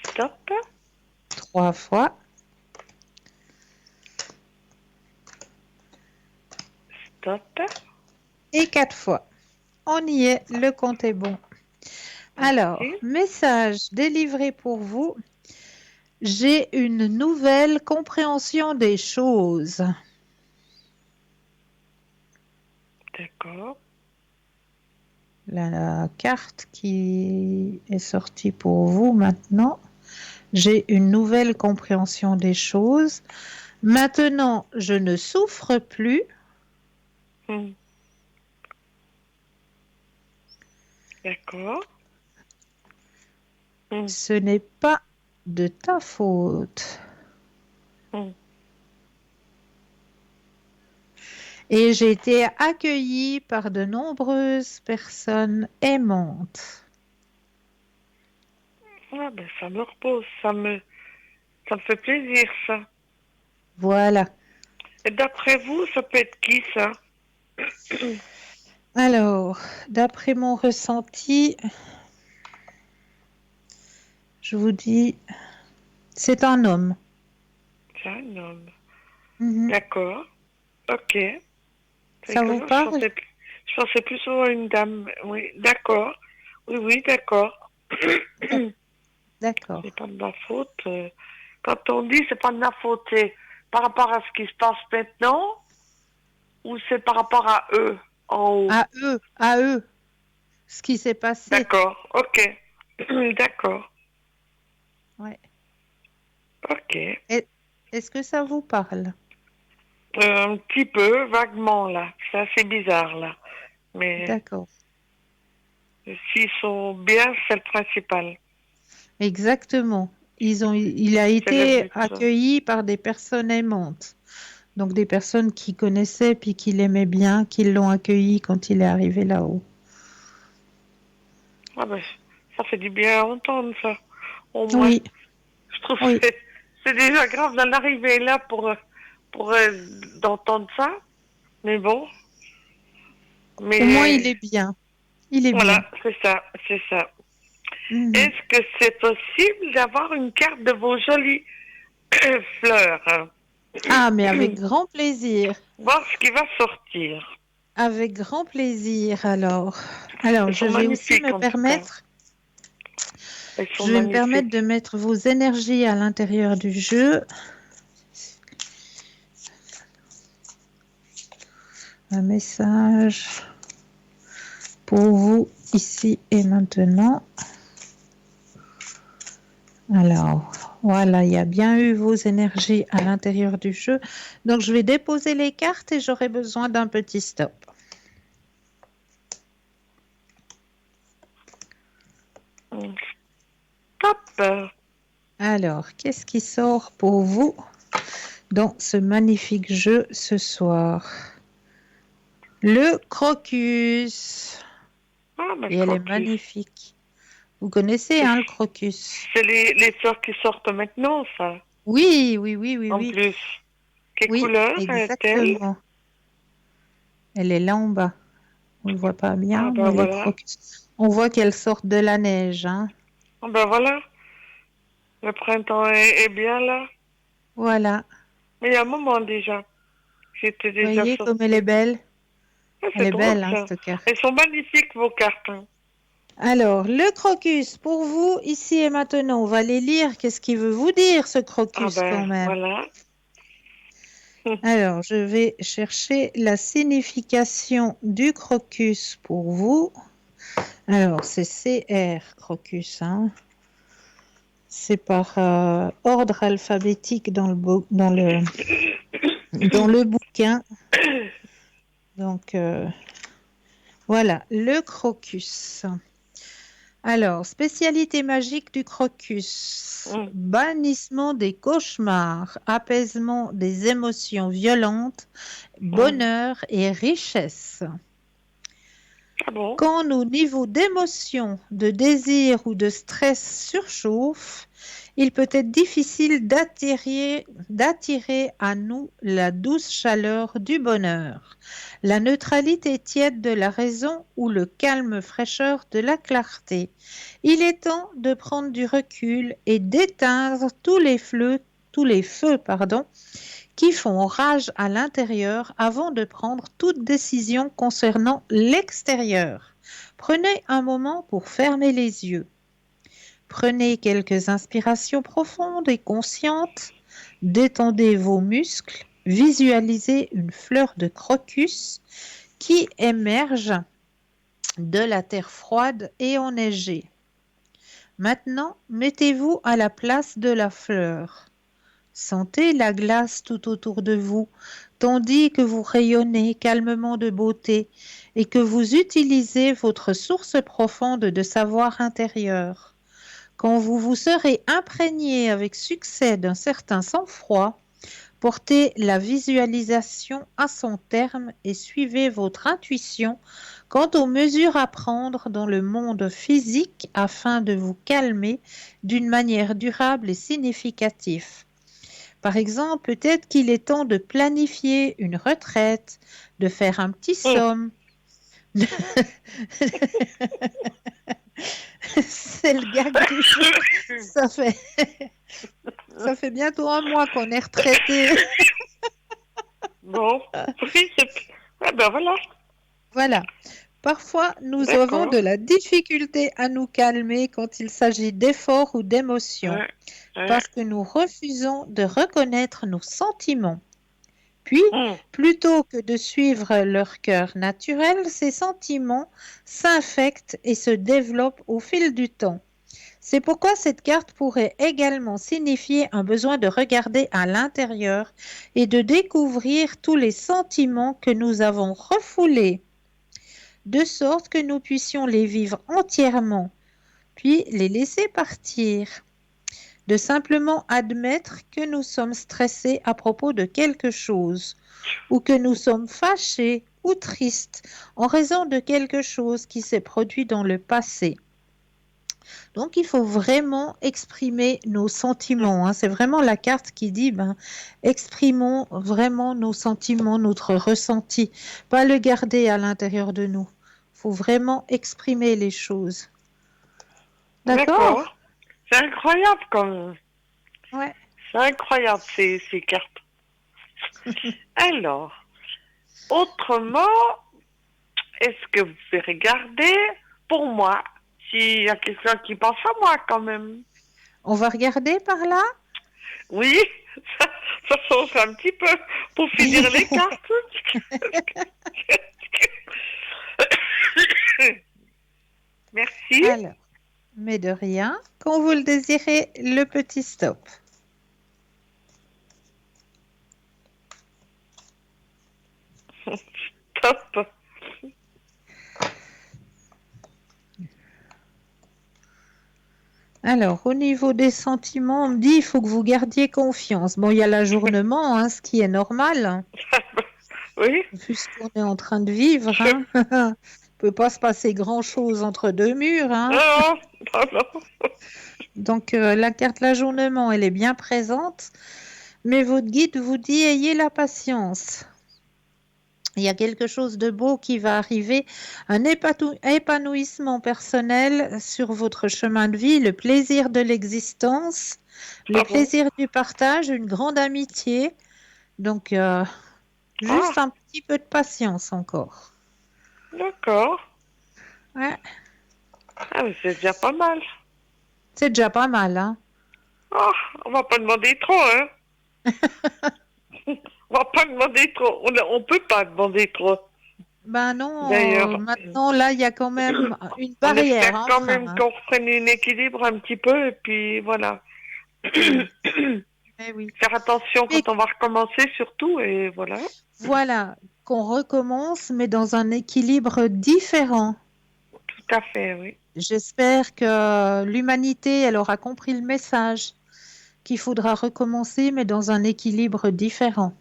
Stop. 3 fois. Top. et 4 fois. On y est, le compte est bon. Alors, message délivré pour vous. J'ai une nouvelle compréhension des choses. D'accord. La carte qui est sortie pour vous maintenant. J'ai une nouvelle compréhension des choses. Maintenant, je ne souffre plus. D'accord. Ce n'est pas de ta faute. Et j'ai été accueillie par de nombreuses personnes aimantes. Ah ben ça me repose, ça me fait plaisir ça. Voilà. Et d'après vous, ça peut être qui ça? Alors, d'après mon ressenti, je vous dis, c'est un homme. C'est un homme. Mhm. D'accord. Ok. Ça vous parle? Je pensais plus souvent à une dame. Oui, d'accord. Oui, d'accord. D'accord. C'est pas de ma faute. Quand on dit c'est pas de ma faute, c'est par rapport à ce qui se passe maintenant ou c'est par rapport à eux en haut? À eux. Ce qui s'est passé. D'accord, ok. D'accord. Ouais. Ok. Est-ce que ça vous parle? Un petit peu, vaguement là. C'est assez bizarre là. Mais D'accord. s'ils sont bien, c'est le principal. Exactement. Il a été accueilli par des personnes aimantes. Donc des personnes qui connaissaient puis qui l'aimaient bien, qui l'ont accueilli quand il est arrivé là-haut. Ah ben, ça fait du bien à entendre ça. Au moins, Oui. je trouve que c'est déjà grave d'en arriver là pour d'entendre ça. Mais bon. Mais au moins, il est bien. Il est voilà, bien. c'est ça, c'est ça. Mhm. Est-ce que c'est possible d'avoir une carte de vos jolies fleurs? Ah, mais avec grand plaisir. Voir ce qui va sortir. Avec grand plaisir, alors. Alors, je vais aussi me permettre... Je vais me permettre de mettre vos énergies à l'intérieur du jeu. Un message pour vous ici et maintenant. Alors, voilà, il y a bien eu vos énergies à l'intérieur du jeu. Donc, je vais déposer les cartes et j'aurai besoin d'un petit stop. Stop. Alors, qu'est-ce qui sort pour vous dans ce magnifique jeu ce soir? Le crocus. Ah, ben, et elle est magnifique. Vous connaissez, le crocus? C'est les fleurs qui sortent maintenant, ça? Oui. En plus. Quelle oui, couleur exactement. Elle est là en bas. On ne le voit pas bien, ah, ben mais voilà. les crocus. On voit qu'elles sortent de la neige. Hein. Ah ben voilà. Le printemps est bien là. Voilà. Mais il y a un moment déjà. J'étais déjà Vous voyez sortie. comme elle est belle? Ah, Elle est drôle, belle, ça. cette carte. Elles sont magnifiques, vos cartes. Hein. Alors, le crocus, pour vous, ici et maintenant, on va les lire. Qu'est-ce qu'il veut vous dire, ce crocus, Ah ben, quand même? voilà. Alors, je vais chercher la signification du crocus pour vous. Alors, c'est CR, crocus. Hein. C'est par ordre alphabétique dans le bouquin. Donc, voilà, le crocus. Alors, spécialité magique du crocus. Bannissement des cauchemars, apaisement des émotions violentes, bonheur et richesse. Ah bon? Quand nos niveaux d'émotion, de désir ou de stress surchauffent, il peut être difficile d'attirer à nous la douce chaleur du bonheur, la neutralité tiède de la raison ou le calme fraîcheur de la clarté. Il est temps de prendre du recul et d'éteindre tous les feux, qui font rage à l'intérieur avant de prendre toute décision concernant l'extérieur. Prenez un moment pour fermer les yeux. Prenez quelques inspirations profondes et conscientes. Détendez vos muscles. Visualisez une fleur de crocus qui émerge de la terre froide et enneigée. Maintenant, mettez-vous à la place de la fleur. Sentez la glace tout autour de vous, tandis que vous rayonnez calmement de beauté et que vous utilisez votre source profonde de savoir intérieur. Quand vous vous serez imprégné avec succès d'un certain sang-froid, portez la visualisation à son terme et suivez votre intuition quant aux mesures à prendre dans le monde physique afin de vous calmer d'une manière durable et significative. Par exemple, peut-être qu'il est temps de planifier une retraite, de faire un petit somme. C'est le gag du jour. Ça fait bientôt un mois qu'on est retraité. Bon, oui, ben voilà. Voilà. Parfois, nous avons de la difficulté à nous calmer quand il s'agit d'efforts ou d'émotions, parce que nous refusons de reconnaître nos sentiments. Puis, plutôt que de suivre leur cœur naturel, ces sentiments s'infectent et se développent au fil du temps. C'est pourquoi cette carte pourrait également signifier un besoin de regarder à l'intérieur et de découvrir tous les sentiments que nous avons refoulés, de sorte que nous puissions les vivre entièrement, puis les laisser partir. De simplement admettre que nous sommes stressés à propos de quelque chose, ou que nous sommes fâchés ou tristes en raison de quelque chose qui s'est produit dans le passé. Donc, il faut vraiment exprimer nos sentiments. Hein. C'est vraiment la carte qui dit, exprimons vraiment nos sentiments, notre ressenti, pas le garder à l'intérieur de nous. Il faut vraiment exprimer les choses. D'accord. C'est incroyable comme. Ouais. C'est incroyable ces cartes. Alors, autrement, est-ce que vous pouvez regarder pour moi s'il y a quelqu'un qui pense à moi quand même? On va regarder par là? Oui, ça change un petit peu pour finir les cartes. Merci. Alors, mais de rien. Quand vous le désirez, le petit stop. Stop. Alors, au niveau des sentiments, on me dit il faut que vous gardiez confiance. Bon, il y a l'ajournement, hein, ce qui est normal. Oui. Vu ce qu'on est en train de vivre, hein. Il ne peut pas se passer grand-chose entre deux murs. Hein. Non. Donc, la carte l'ajournement, elle est bien présente. Mais votre guide vous dit ayez la patience. Il y a quelque chose de beau qui va arriver, un épanouissement personnel sur votre chemin de vie, le plaisir de l'existence, le plaisir du partage, une grande amitié. Donc, juste un petit peu de patience encore. D'accord. Ouais. Ah, mais c'est déjà pas mal. C'est déjà pas mal, hein. Oh, on va pas demander trop, hein. On va pas demander trop. On peut pas demander trop. Ben non, maintenant, là, il y a quand même une barrière. On espère quand même qu'on reprenne un équilibre un petit peu, et puis voilà. Eh oui. Faire attention quand on va recommencer, surtout, et voilà. Voilà, qu'on recommence, mais dans un équilibre différent. Tout à fait, oui. J'espère que l'humanité, elle aura compris le message, qu'il faudra recommencer, mais dans un équilibre différent.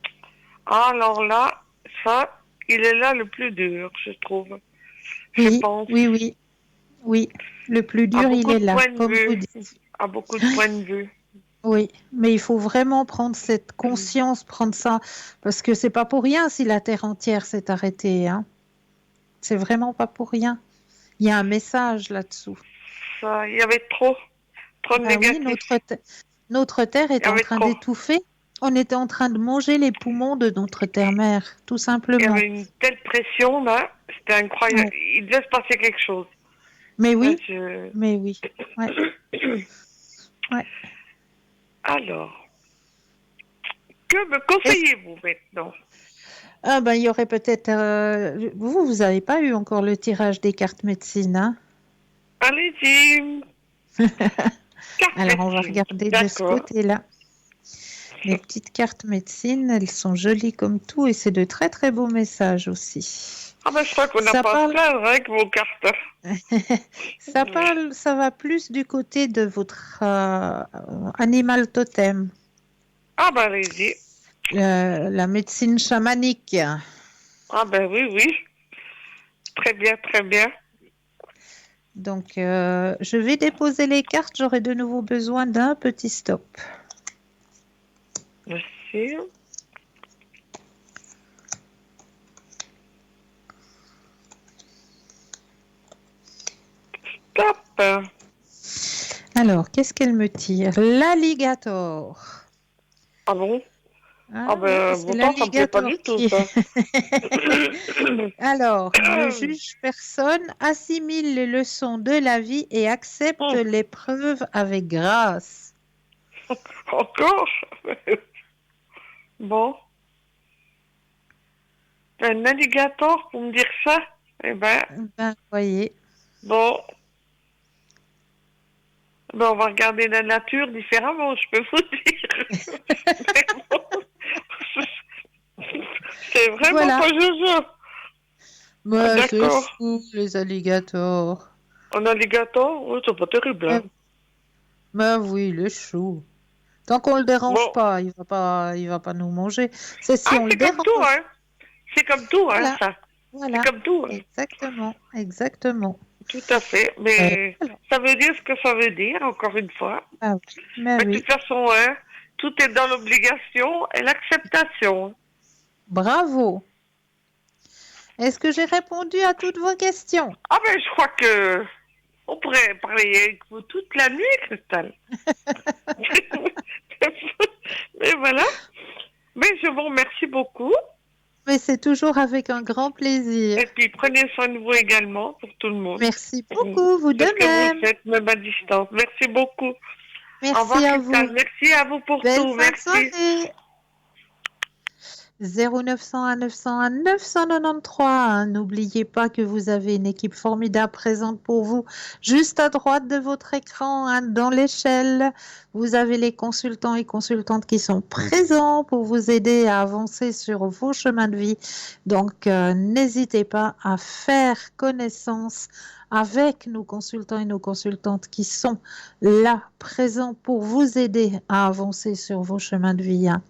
Alors là, ça, il est là le plus dur, je trouve. Oui, je pense. Oui, le plus dur, il est là, comme vous dites. À beaucoup de points de vue. Oui, mais il faut vraiment prendre cette conscience, prendre ça, parce que c'est pas pour rien si la Terre entière s'est arrêtée, hein. C'est vraiment pas pour rien. Il y a un message là-dessous. Il y avait trop de négatifs. Oui, notre Terre est en train d'étouffer. On était en train de manger les poumons de notre terre-mère, tout Il y simplement. avait une telle pression, là. C'était incroyable. Ouais. Il devait se passer quelque chose. Mais oui, Je- mais oui. Ouais. Ouais. Alors, que me conseillez-vous maintenant? Ah ben, il y aurait peut-être... vous n'avez pas eu encore le tirage des cartes médecine, hein? Allez-y. Carte Alors, on va médecine. regarder de ce D'accord. côté-là. Les petites cartes médecine, elles sont jolies comme tout et c'est de très très beaux messages aussi. Ah ben, je crois qu'on n'a Ça pas à parle- se plaindre avec vos cartes. Ça va plus du côté de votre animal totem, Ah ben, allez-y. la médecine chamanique. Ah ben oui, oui. Très bien, très bien. Donc, je vais déposer les cartes. J'aurai de nouveau besoin d'un petit stop. Merci. Stop. Alors, qu'est-ce qu'elle me tire? L'alligator. Ah bon? Ah ouais, ben, c'est pourtant, ça me plaît pas l'alligator du tout, ça. Alors, le juge personne assimile les leçons de la vie et accepte l'épreuve avec grâce. Encore? Bon. Un alligator pour me dire ça? Eh ben, Ben, voyez. bon. Ben, on va regarder la nature différemment, je peux vous dire. Mais bon, c'est vraiment Voilà. pas Jojo. Mais c'est d'accord. fou, les alligators. Un alligator? Oui, c'est pas terrible. Hein. Mais oui, il est chou. Tant qu'on le dérange Bon. pas, il va pas nous manger. C'est si on le C'est comme dérange. tout, hein. C'est comme tout, Voilà. hein, ça. Voilà. C'est comme tout. Hein. Exactement, exactement. Tout à fait. Mais Voilà. ça veut dire ce que ça veut dire, encore une fois. Ah oui, mais Mais de oui. toute façon, hein, tout est dans l'obligation et l'acceptation. Bravo. Est-ce que j'ai répondu à toutes vos questions? Ah ben, je crois que on pourrait parler avec vous toute la nuit, Christelle. Mais voilà. Mais je vous remercie beaucoup. Mais c'est toujours avec un grand plaisir. Et puis, prenez soin de vous également, pour tout le monde. Merci beaucoup, vous de Parce que même. vous faites même à distance. Merci beaucoup. Merci Au revoir, à Christelle. vous. Merci à vous pour Belle tout. fin de Merci. soirée. 0901 901 993. N'oubliez pas que vous avez une équipe formidable présente pour vous. Juste à droite de votre écran, hein, dans l'échelle, vous avez les consultants et consultantes qui sont présents pour vous aider à avancer sur vos chemins de vie. Donc, n'hésitez pas à faire connaissance avec nos consultants et nos consultantes qui sont là, présents pour vous aider à avancer sur vos chemins de vie. Hein.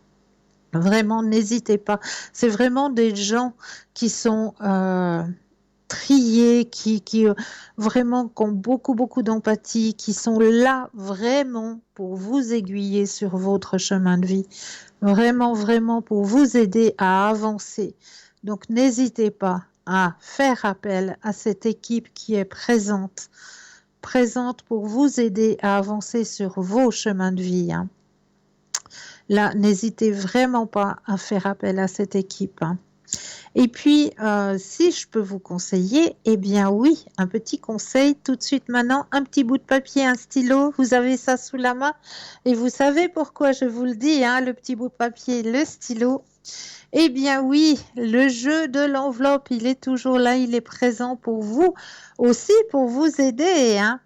Vraiment, n'hésitez pas. C'est vraiment des gens qui sont triés, qui vraiment qui ont beaucoup d'empathie, qui sont là vraiment pour vous aiguiller sur votre chemin de vie. Vraiment pour vous aider à avancer. Donc, n'hésitez pas à faire appel à cette équipe qui est présente pour vous aider à avancer sur vos chemins de vie. Hein. Là, n'hésitez vraiment pas à faire appel à cette équipe. Hein. Et puis, si je peux vous conseiller, eh bien oui, un petit conseil tout de suite maintenant, un petit bout de papier, un stylo, vous avez ça sous la main et vous savez pourquoi je vous le dis, hein, le petit bout de papier, le stylo. Eh bien oui, le jeu de l'enveloppe, il est toujours là, il est présent pour vous, aussi pour vous aider, hein.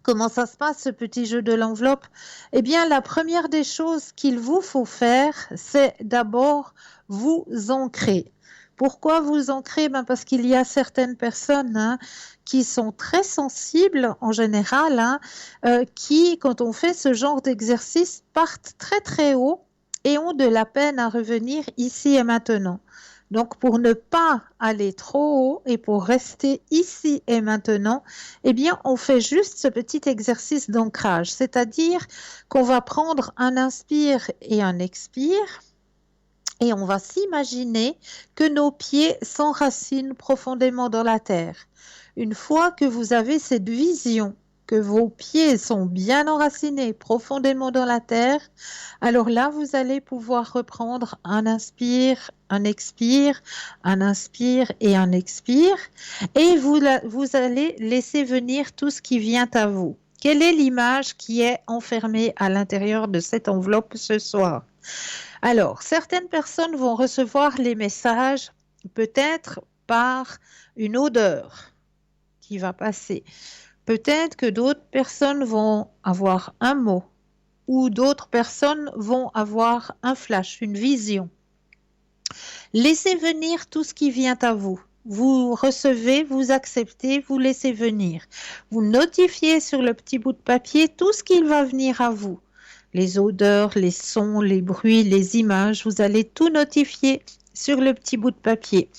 Comment ça se passe, ce petit jeu de l'enveloppe? Eh bien, la première des choses qu'il vous faut faire, c'est d'abord vous ancrer. Pourquoi vous ancrer? Parce qu'il y a certaines personnes hein, qui sont très sensibles en général, hein, qui, quand on fait ce genre d'exercice, partent très haut et ont de la peine à revenir ici et maintenant. Donc, pour ne pas aller trop haut et pour rester ici et maintenant, eh bien, on fait juste ce petit exercice d'ancrage. C'est-à-dire qu'on va prendre un inspire et un expire et on va s'imaginer que nos pieds s'enracinent profondément dans la terre. Une fois que vous avez cette vision que vos pieds sont bien enracinés profondément dans la terre, alors là, vous allez pouvoir reprendre un inspire, un expire, un inspire et un expire, et vous allez laisser venir tout ce qui vient à vous. Quelle est l'image qui est enfermée à l'intérieur de cette enveloppe ce soir? Alors, certaines personnes vont recevoir les messages peut-être par une odeur qui va passer. Peut-être que d'autres personnes vont avoir un mot ou d'autres personnes vont avoir un flash, une vision. Laissez venir tout ce qui vient à vous. Vous recevez, vous acceptez, vous laissez venir. Vous notifiez sur le petit bout de papier tout ce qui va venir à vous. Les odeurs, les sons, les bruits, les images, vous allez tout notifier sur le petit bout de papier.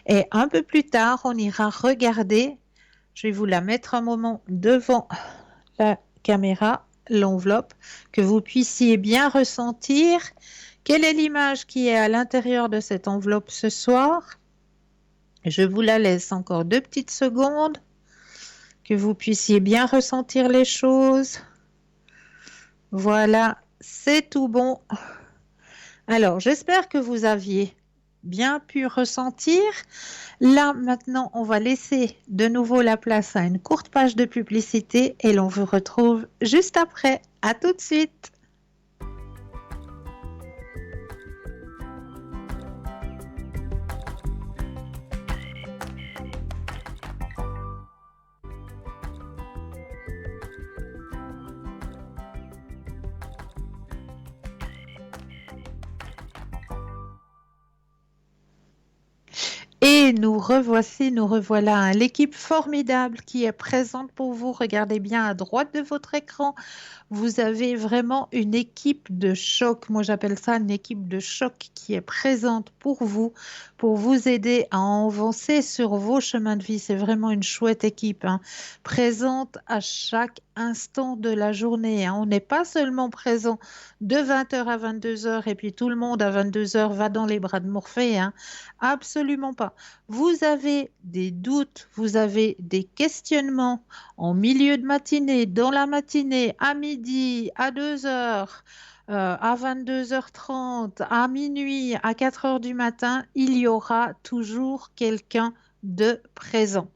Et un peu plus tard, on ira regarder. Je vais vous la mettre un moment devant la caméra, l'enveloppe, que vous puissiez bien ressentir quelle est l'image qui est à l'intérieur de cette enveloppe ce soir. Je vous la laisse encore 2 petites secondes, que vous puissiez bien ressentir les choses. Voilà, c'est tout bon. Alors, j'espère que vous aviez bien pu ressentir. Là, maintenant, on va laisser de nouveau la place à une courte page de publicité et l'on vous retrouve juste après. À tout de suite. Et nous revoici, nous revoilà, hein, l'équipe formidable qui est présente pour vous. Regardez bien à droite de votre écran. Vous avez vraiment une équipe de choc. Moi, j'appelle ça une équipe de choc qui est présente pour vous aider à avancer sur vos chemins de vie. C'est vraiment une chouette équipe, hein, présente à chaque instant de la journée, hein. On n'est pas seulement présent de 20h à 22h et puis tout le monde à 22h va dans les bras de Morphée, hein. Absolument pas. Vous avez des doutes, vous avez des questionnements en milieu de matinée, dans la matinée, à midi, à 2h, à 22h30, à minuit, à 4h du matin, il y aura toujours quelqu'un de présent.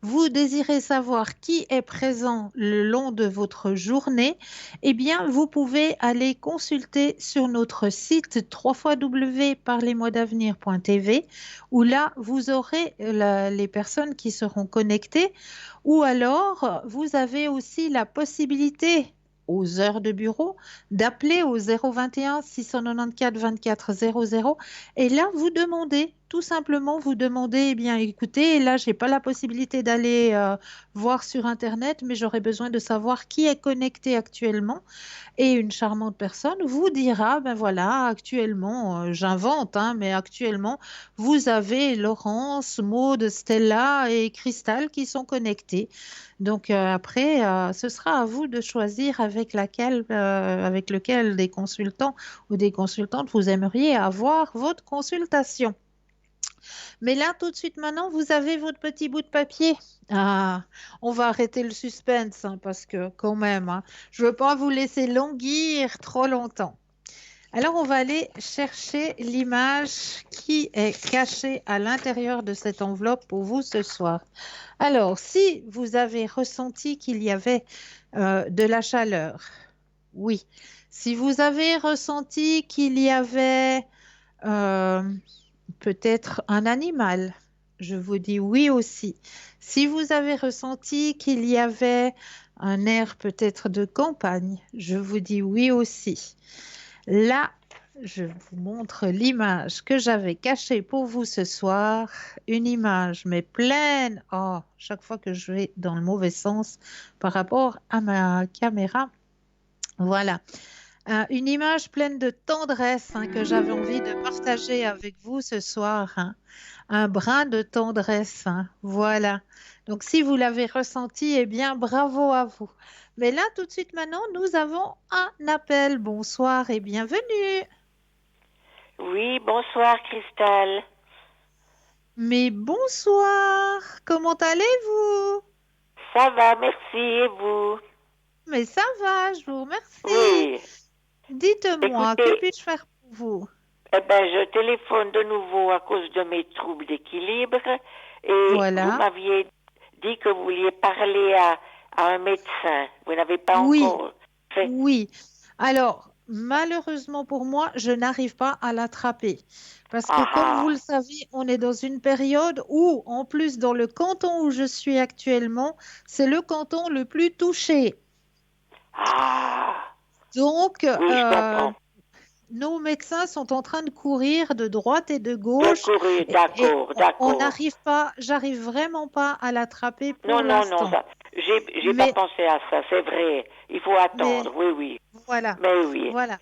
Vous désirez savoir qui est présent le long de votre journée, eh bien, vous pouvez aller consulter sur notre site www.parlez-moi-d'avenir.tv où là, vous aurez les personnes qui seront connectées ou alors, vous avez aussi la possibilité aux heures de bureau, d'appeler au 021 694 24 00 et là, vous demandez, tout simplement, vous demandez, eh bien, écoutez, là, je n'ai pas la possibilité d'aller voir sur Internet, mais j'aurais besoin de savoir qui est connecté actuellement et une charmante personne vous dira, ben voilà, actuellement, j'invente, hein, mais actuellement, vous avez Laurence, Maude, Stella et Cristal qui sont connectés. Donc après, ce sera à vous de choisir avec lequel des consultants ou des consultantes vous aimeriez avoir votre consultation. Mais là, tout de suite maintenant, vous avez votre petit bout de papier. Ah, on va arrêter le suspense, hein, parce que quand même, hein, je ne veux pas vous laisser languir trop longtemps. Alors, on va aller chercher l'image qui est cachée à l'intérieur de cette enveloppe pour vous ce soir. Alors, si vous avez ressenti qu'il y avait de la chaleur, oui. Si vous avez ressenti qu'il y avait peut-être un animal, je vous dis oui aussi. Si vous avez ressenti qu'il y avait un air peut-être de campagne, je vous dis oui aussi. Là, je vous montre l'image que j'avais cachée pour vous ce soir. Une image, mais pleine. Oh, chaque fois que je vais dans le mauvais sens par rapport à ma caméra. Voilà. Une image pleine de tendresse, hein, que j'avais envie de partager avec vous ce soir, hein. Un brin de tendresse, hein. Voilà. Donc, si vous l'avez ressenti, eh bien, bravo à vous. Mais là, tout de suite maintenant, nous avons un appel. Bonsoir et bienvenue. Oui, bonsoir Cristal. Mais bonsoir, comment allez-vous? Ça va, merci, et vous? Mais ça va, je vous remercie. Oui. Dites-moi, Écoutez, que puis-je faire pour vous? eh ben, je téléphone de nouveau à cause de mes troubles d'équilibre et Voilà. vous m'aviez dit que vous vouliez parler à un médecin. Vous n'avez pas Oui, encore fait. oui. Alors, malheureusement pour moi, je n'arrive pas à l'attraper. Parce que comme vous le savez, on est dans une période où, en plus, dans le canton où je suis actuellement, c'est le canton le plus touché. Donc, Oui, je comprends. nos médecins sont en train de courir de droite et de gauche. courir, d'accord, On d'accord. n'arrive pas, j'arrive vraiment pas à l'attraper pour Non, l'instant. ça. J'ai Mais- pas pensé à ça, c'est vrai. Il faut attendre, oui. Voilà. Mais oui. Voilà.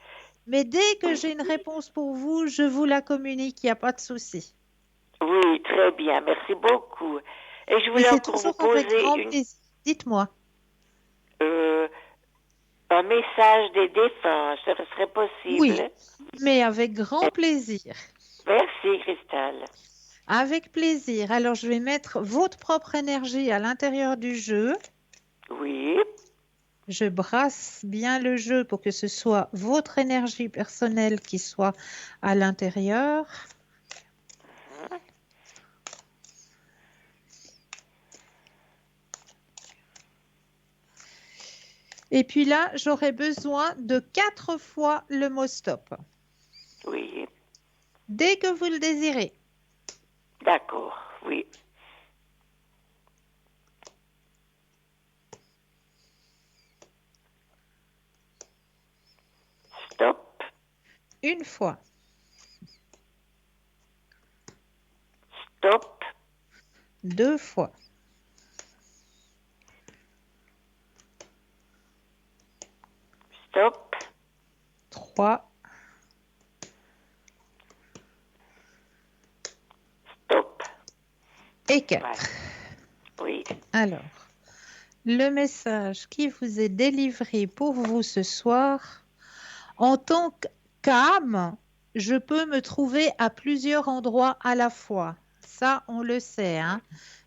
Mais dès que j'ai une réponse pour vous, je vous la communique, il n'y a pas de souci. Oui, très bien, merci beaucoup. Et je Mais voulais c'est encore vous toujours avec grand poser plaisir. Dites-moi. un message des défunts, ce serait possible? Oui, mais avec grand plaisir. Merci, Cristal. Avec plaisir. Alors, je vais mettre votre propre énergie à l'intérieur du jeu. Oui. Je brasse bien le jeu pour que ce soit votre énergie personnelle qui soit à l'intérieur. Et puis là, j'aurai besoin de 4 fois le mot stop. Oui. Dès que vous le désirez. D'accord, oui. Stop. Une fois. Stop. 2 fois. Stop. 3. Stop. Et 4. Oui. Alors, le message qui vous est délivré pour vous ce soir, en tant qu'âme, je peux me trouver à plusieurs endroits à la fois. Ça, on le sait. Hein.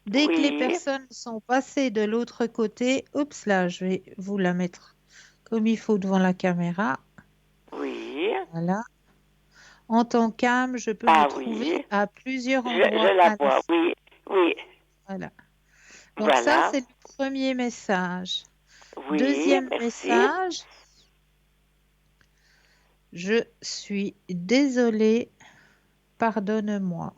Dès que les personnes sont passées de l'autre côté, oups là, je vais vous la mettre comme il faut devant la caméra. Oui. Voilà. En tant qu'âme, je peux me trouver à plusieurs endroits Je la à la vois, fois. oui. Voilà. Donc ça, c'est le premier message. Oui, Deuxième merci. message. Je suis désolée, pardonne-moi.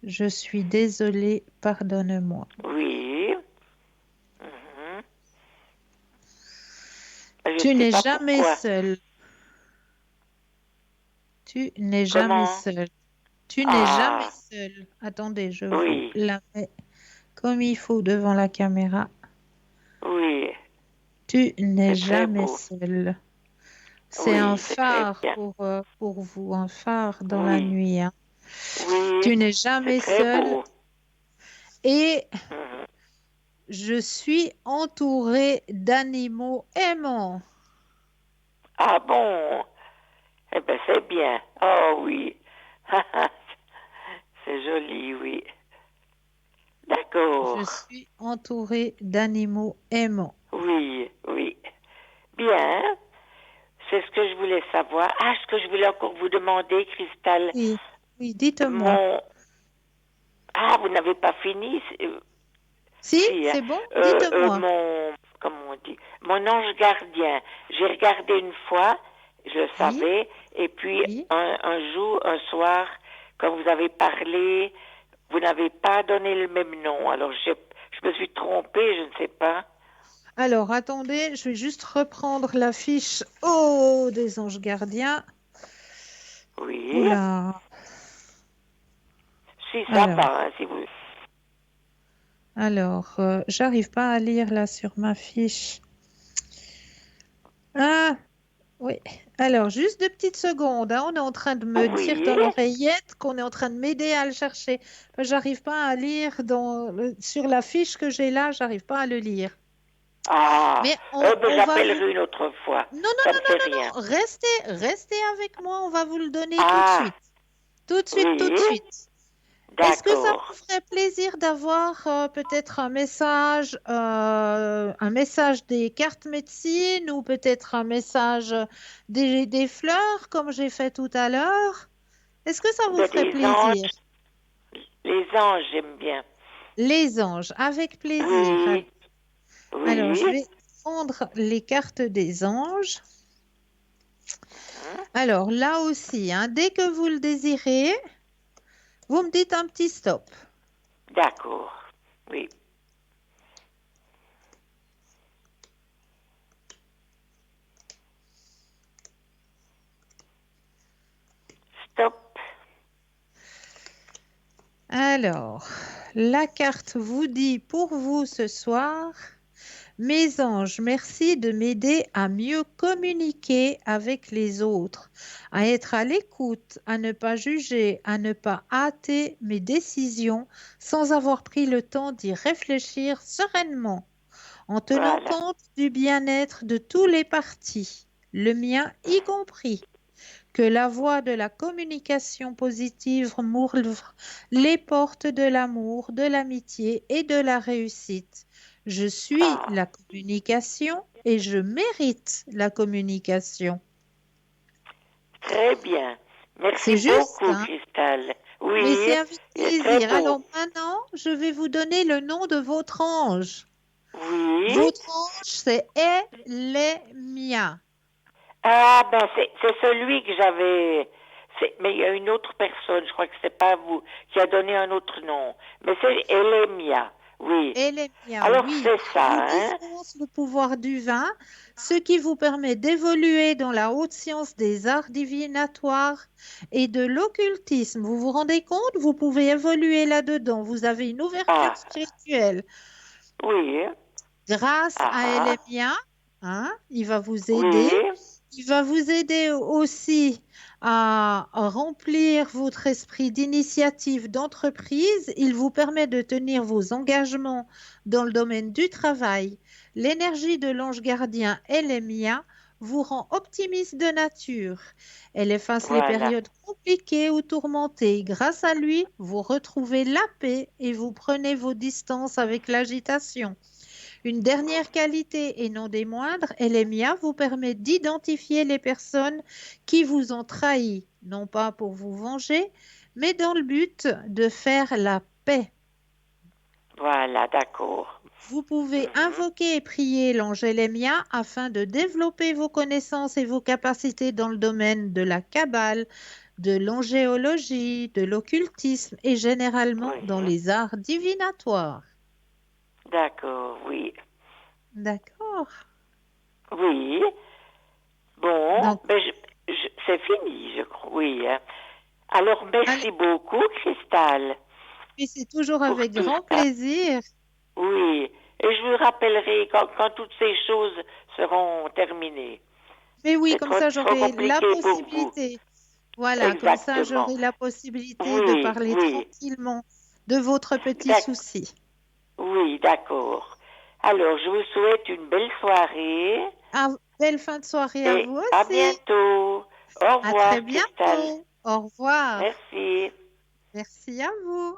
Je suis désolée, pardonne-moi. Oui. Tu n'es jamais seul. Tu n'es jamais seul. Tu n'es jamais seul. Attendez, je vous la mets comme il faut devant la caméra. Oui. Tu n'es C'est très jamais beau. seul. C'est Oui, un c'est très phare bien. pour vous, un phare dans la nuit. Hein. Oui. Tu n'es jamais C'est très seul. beau. Et je suis entourée d'animaux aimants. Ah bon? Eh bien, c'est bien. Oh oui. C'est joli, oui. D'accord. Je suis entourée d'animaux aimants. Oui. Bien. C'est ce que je voulais savoir. Ah, ce que je voulais encore vous demander, Cristal. Oui, dites-moi. Ah, vous n'avez pas fini? Si, hein. c'est bon, dites-moi. Comment on dit? Mon ange gardien. J'ai regardé une fois, je le savais, et puis un jour, un soir, quand vous avez parlé, vous n'avez pas donné le même nom. Alors, je me suis trompée, je ne sais pas. Alors, attendez, je vais juste reprendre la fiche des anges gardiens. Oui. Oula. Si, ça va, hein, si vous... Alors, j'arrive pas à lire là sur ma fiche. Ah, oui. Alors, juste 2 petites secondes. Hein. On est en train de me dire dans l'oreillette qu'on est en train de m'aider à le chercher. J'arrive pas à lire sur la fiche que j'ai là, j'arrive pas à le lire. Ah, mais j'appellerai une autre fois. Non, rien. Restez avec moi, on va vous le donner tout de suite. Tout de suite. Est-ce que ça D'accord. vous ferait plaisir d'avoir peut-être un message des cartes médecine ou peut-être un message des fleurs comme j'ai fait tout à l'heure? Est-ce que ça vous ferait Les plaisir? anges, les anges, j'aime bien. Les anges, avec plaisir. Oui, Alors, je oui. vais prendre les cartes des anges. Alors, là aussi, hein, dès que vous le désirez, vous me dites un petit stop. D'accord. Oui. Stop. Alors, la carte vous dit pour vous ce soir, mes anges, merci de m'aider à mieux communiquer avec les autres, à être à l'écoute, à ne pas juger, à ne pas hâter mes décisions sans avoir pris le temps d'y réfléchir sereinement, en tenant Voilà. compte du bien-être de tous les partis, le mien y compris. Que la voie de la communication positive m'ouvre les portes de l'amour, de l'amitié et de la réussite. Je suis la communication et je mérite la communication. Très bien. Merci C'est juste, beaucoup, hein? Cristal. Oui, Mais c'est avec c'est très plaisir. beau. Alors maintenant, je vais vous donner le nom de votre ange. Oui. Votre ange, c'est Elemia. Ah, ben, c'est celui que j'avais. Mais il y a une autre personne, je crois que c'est pas vous, qui a donné un autre nom. Mais c'est Elemia, oui. Elemia, Alors, oui, c'est qui ça, vous hein? dispense le pouvoir du vin, ce qui vous permet d'évoluer dans la haute science des arts divinatoires et de l'occultisme. Vous vous rendez compte? Vous pouvez évoluer là-dedans. Vous avez une ouverture spirituelle. Oui. Grâce à Elemia, hein, il va vous aider. Oui. Il va vous aider aussi à remplir votre esprit d'initiative d'entreprise. Il vous permet de tenir vos engagements dans le domaine du travail. L'énergie de l'ange gardien Elemia vous rend optimiste de nature. Elle efface les Voilà. périodes compliquées ou tourmentées. Grâce à lui, vous retrouvez la paix et vous prenez vos distances avec l'agitation. Une dernière qualité et non des moindres, Elemia vous permet d'identifier les personnes qui vous ont trahi, non pas pour vous venger, mais dans le but de faire la paix. Voilà, d'accord. Vous pouvez invoquer et prier l'ange Elemia afin de développer vos connaissances et vos capacités dans le domaine de la Kabbale, de l'angéologie, de l'occultisme et généralement dans les arts divinatoires. D'accord, oui. D'accord. Oui. Bon, ben c'est fini, je crois. Oui. Hein. Alors, merci beaucoup, Cristal. Et c'est toujours avec grand plaisir. Oui. Et je vous rappellerai quand toutes ces choses seront terminées. Mais oui, C'est comme trop- ça trop j'aurai la compliqué pour vous. possibilité. Voilà, comme ça Exactement. j'aurai la possibilité Oui, de parler oui. tranquillement de votre petit D'ac- souci. Oui, d'accord. Alors, je vous souhaite une belle soirée. Belle fin de soirée à Et vous aussi. à bientôt. Au À revoir, très Cristal. bientôt. Au revoir. Merci. Merci à vous.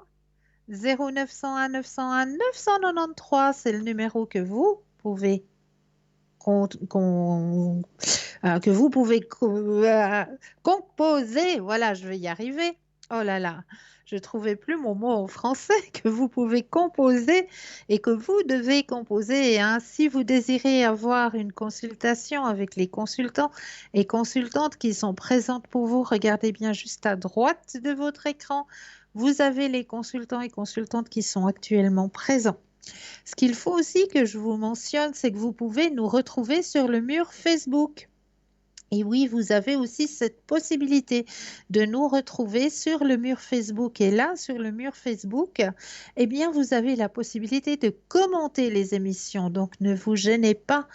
0901 901 993, c'est le numéro que vous pouvez composer. Voilà, je vais y arriver. Oh là là, je ne trouvais plus mon mot en français que vous pouvez composer et que vous devez composer. Hein. Si vous désirez avoir une consultation avec les consultants et consultantes qui sont présentes pour vous, regardez bien juste à droite de votre écran. Vous avez les consultants et consultantes qui sont actuellement présents. Ce qu'il faut aussi que je vous mentionne, c'est que vous pouvez nous retrouver sur le mur Facebook. Et oui, vous avez aussi cette possibilité de nous retrouver sur le mur Facebook. Et là, sur le mur Facebook, eh bien, vous avez la possibilité de commenter les émissions. Donc, ne vous gênez pas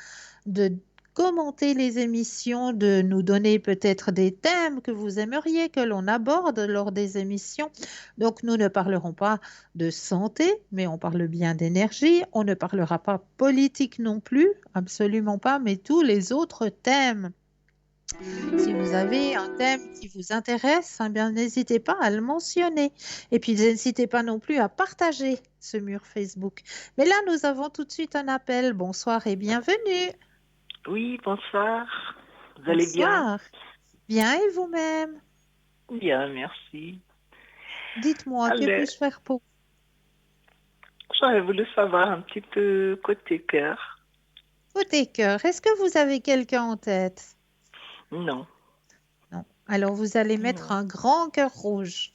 de commenter les émissions, de nous donner peut-être des thèmes que vous aimeriez que l'on aborde lors des émissions. Donc, nous ne parlerons pas de santé, mais on parle bien d'énergie. On ne parlera pas politique non plus, absolument pas, mais tous les autres thèmes Si vous avez un thème qui vous intéresse, eh bien, n'hésitez pas à le mentionner. Et puis, n'hésitez pas non plus à partager ce mur Facebook. Mais là, nous avons tout de suite un appel. Bonsoir et bienvenue. Oui, bonsoir. Vous allez bien? Bonsoir. Bien et vous-même? Bien, merci. Dites-moi, que puis-je faire pour vous? J'aurais voulu savoir un petit peu côté cœur. Côté cœur, est-ce que vous avez quelqu'un en tête? Non. Non. Alors, vous allez mettre un grand cœur rouge.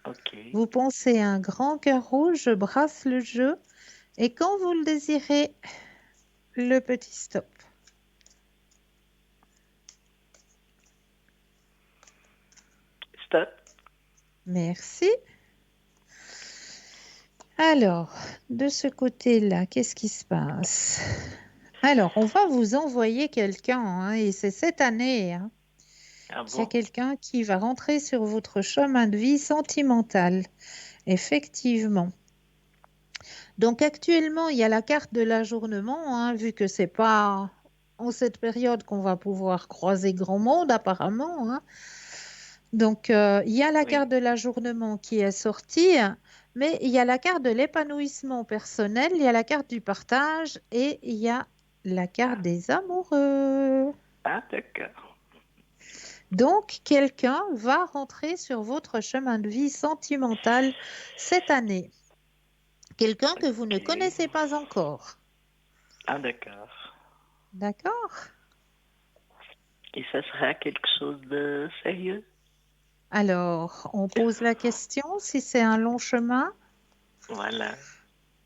Ok. Vous pensez à un grand cœur rouge, je brasse le jeu. Et quand vous le désirez, le petit stop. Stop. Merci. Alors, de ce côté-là, qu'est-ce qui se passe? Alors, on va vous envoyer quelqu'un, hein, et c'est cette année. Hein. Ah Il y a bon? quelqu'un qui va rentrer sur votre chemin de vie sentimental. Effectivement. Donc, actuellement, il y a la carte de l'ajournement, hein, vu que c'est pas en cette période qu'on va pouvoir croiser grand monde, apparemment. Hein. Donc, il y a la carte de l'ajournement qui est sortie, mais il y a la carte de l'épanouissement personnel, il y a la carte du partage et il y a la carte des amoureux. Ah, d'accord. Donc, quelqu'un va rentrer sur votre chemin de vie sentimental cette année. Quelqu'un que vous ne connaissez pas encore. Ah, d'accord. D'accord? Et ça sera quelque chose de sérieux? Alors, on pose la question si c'est un long chemin. Voilà.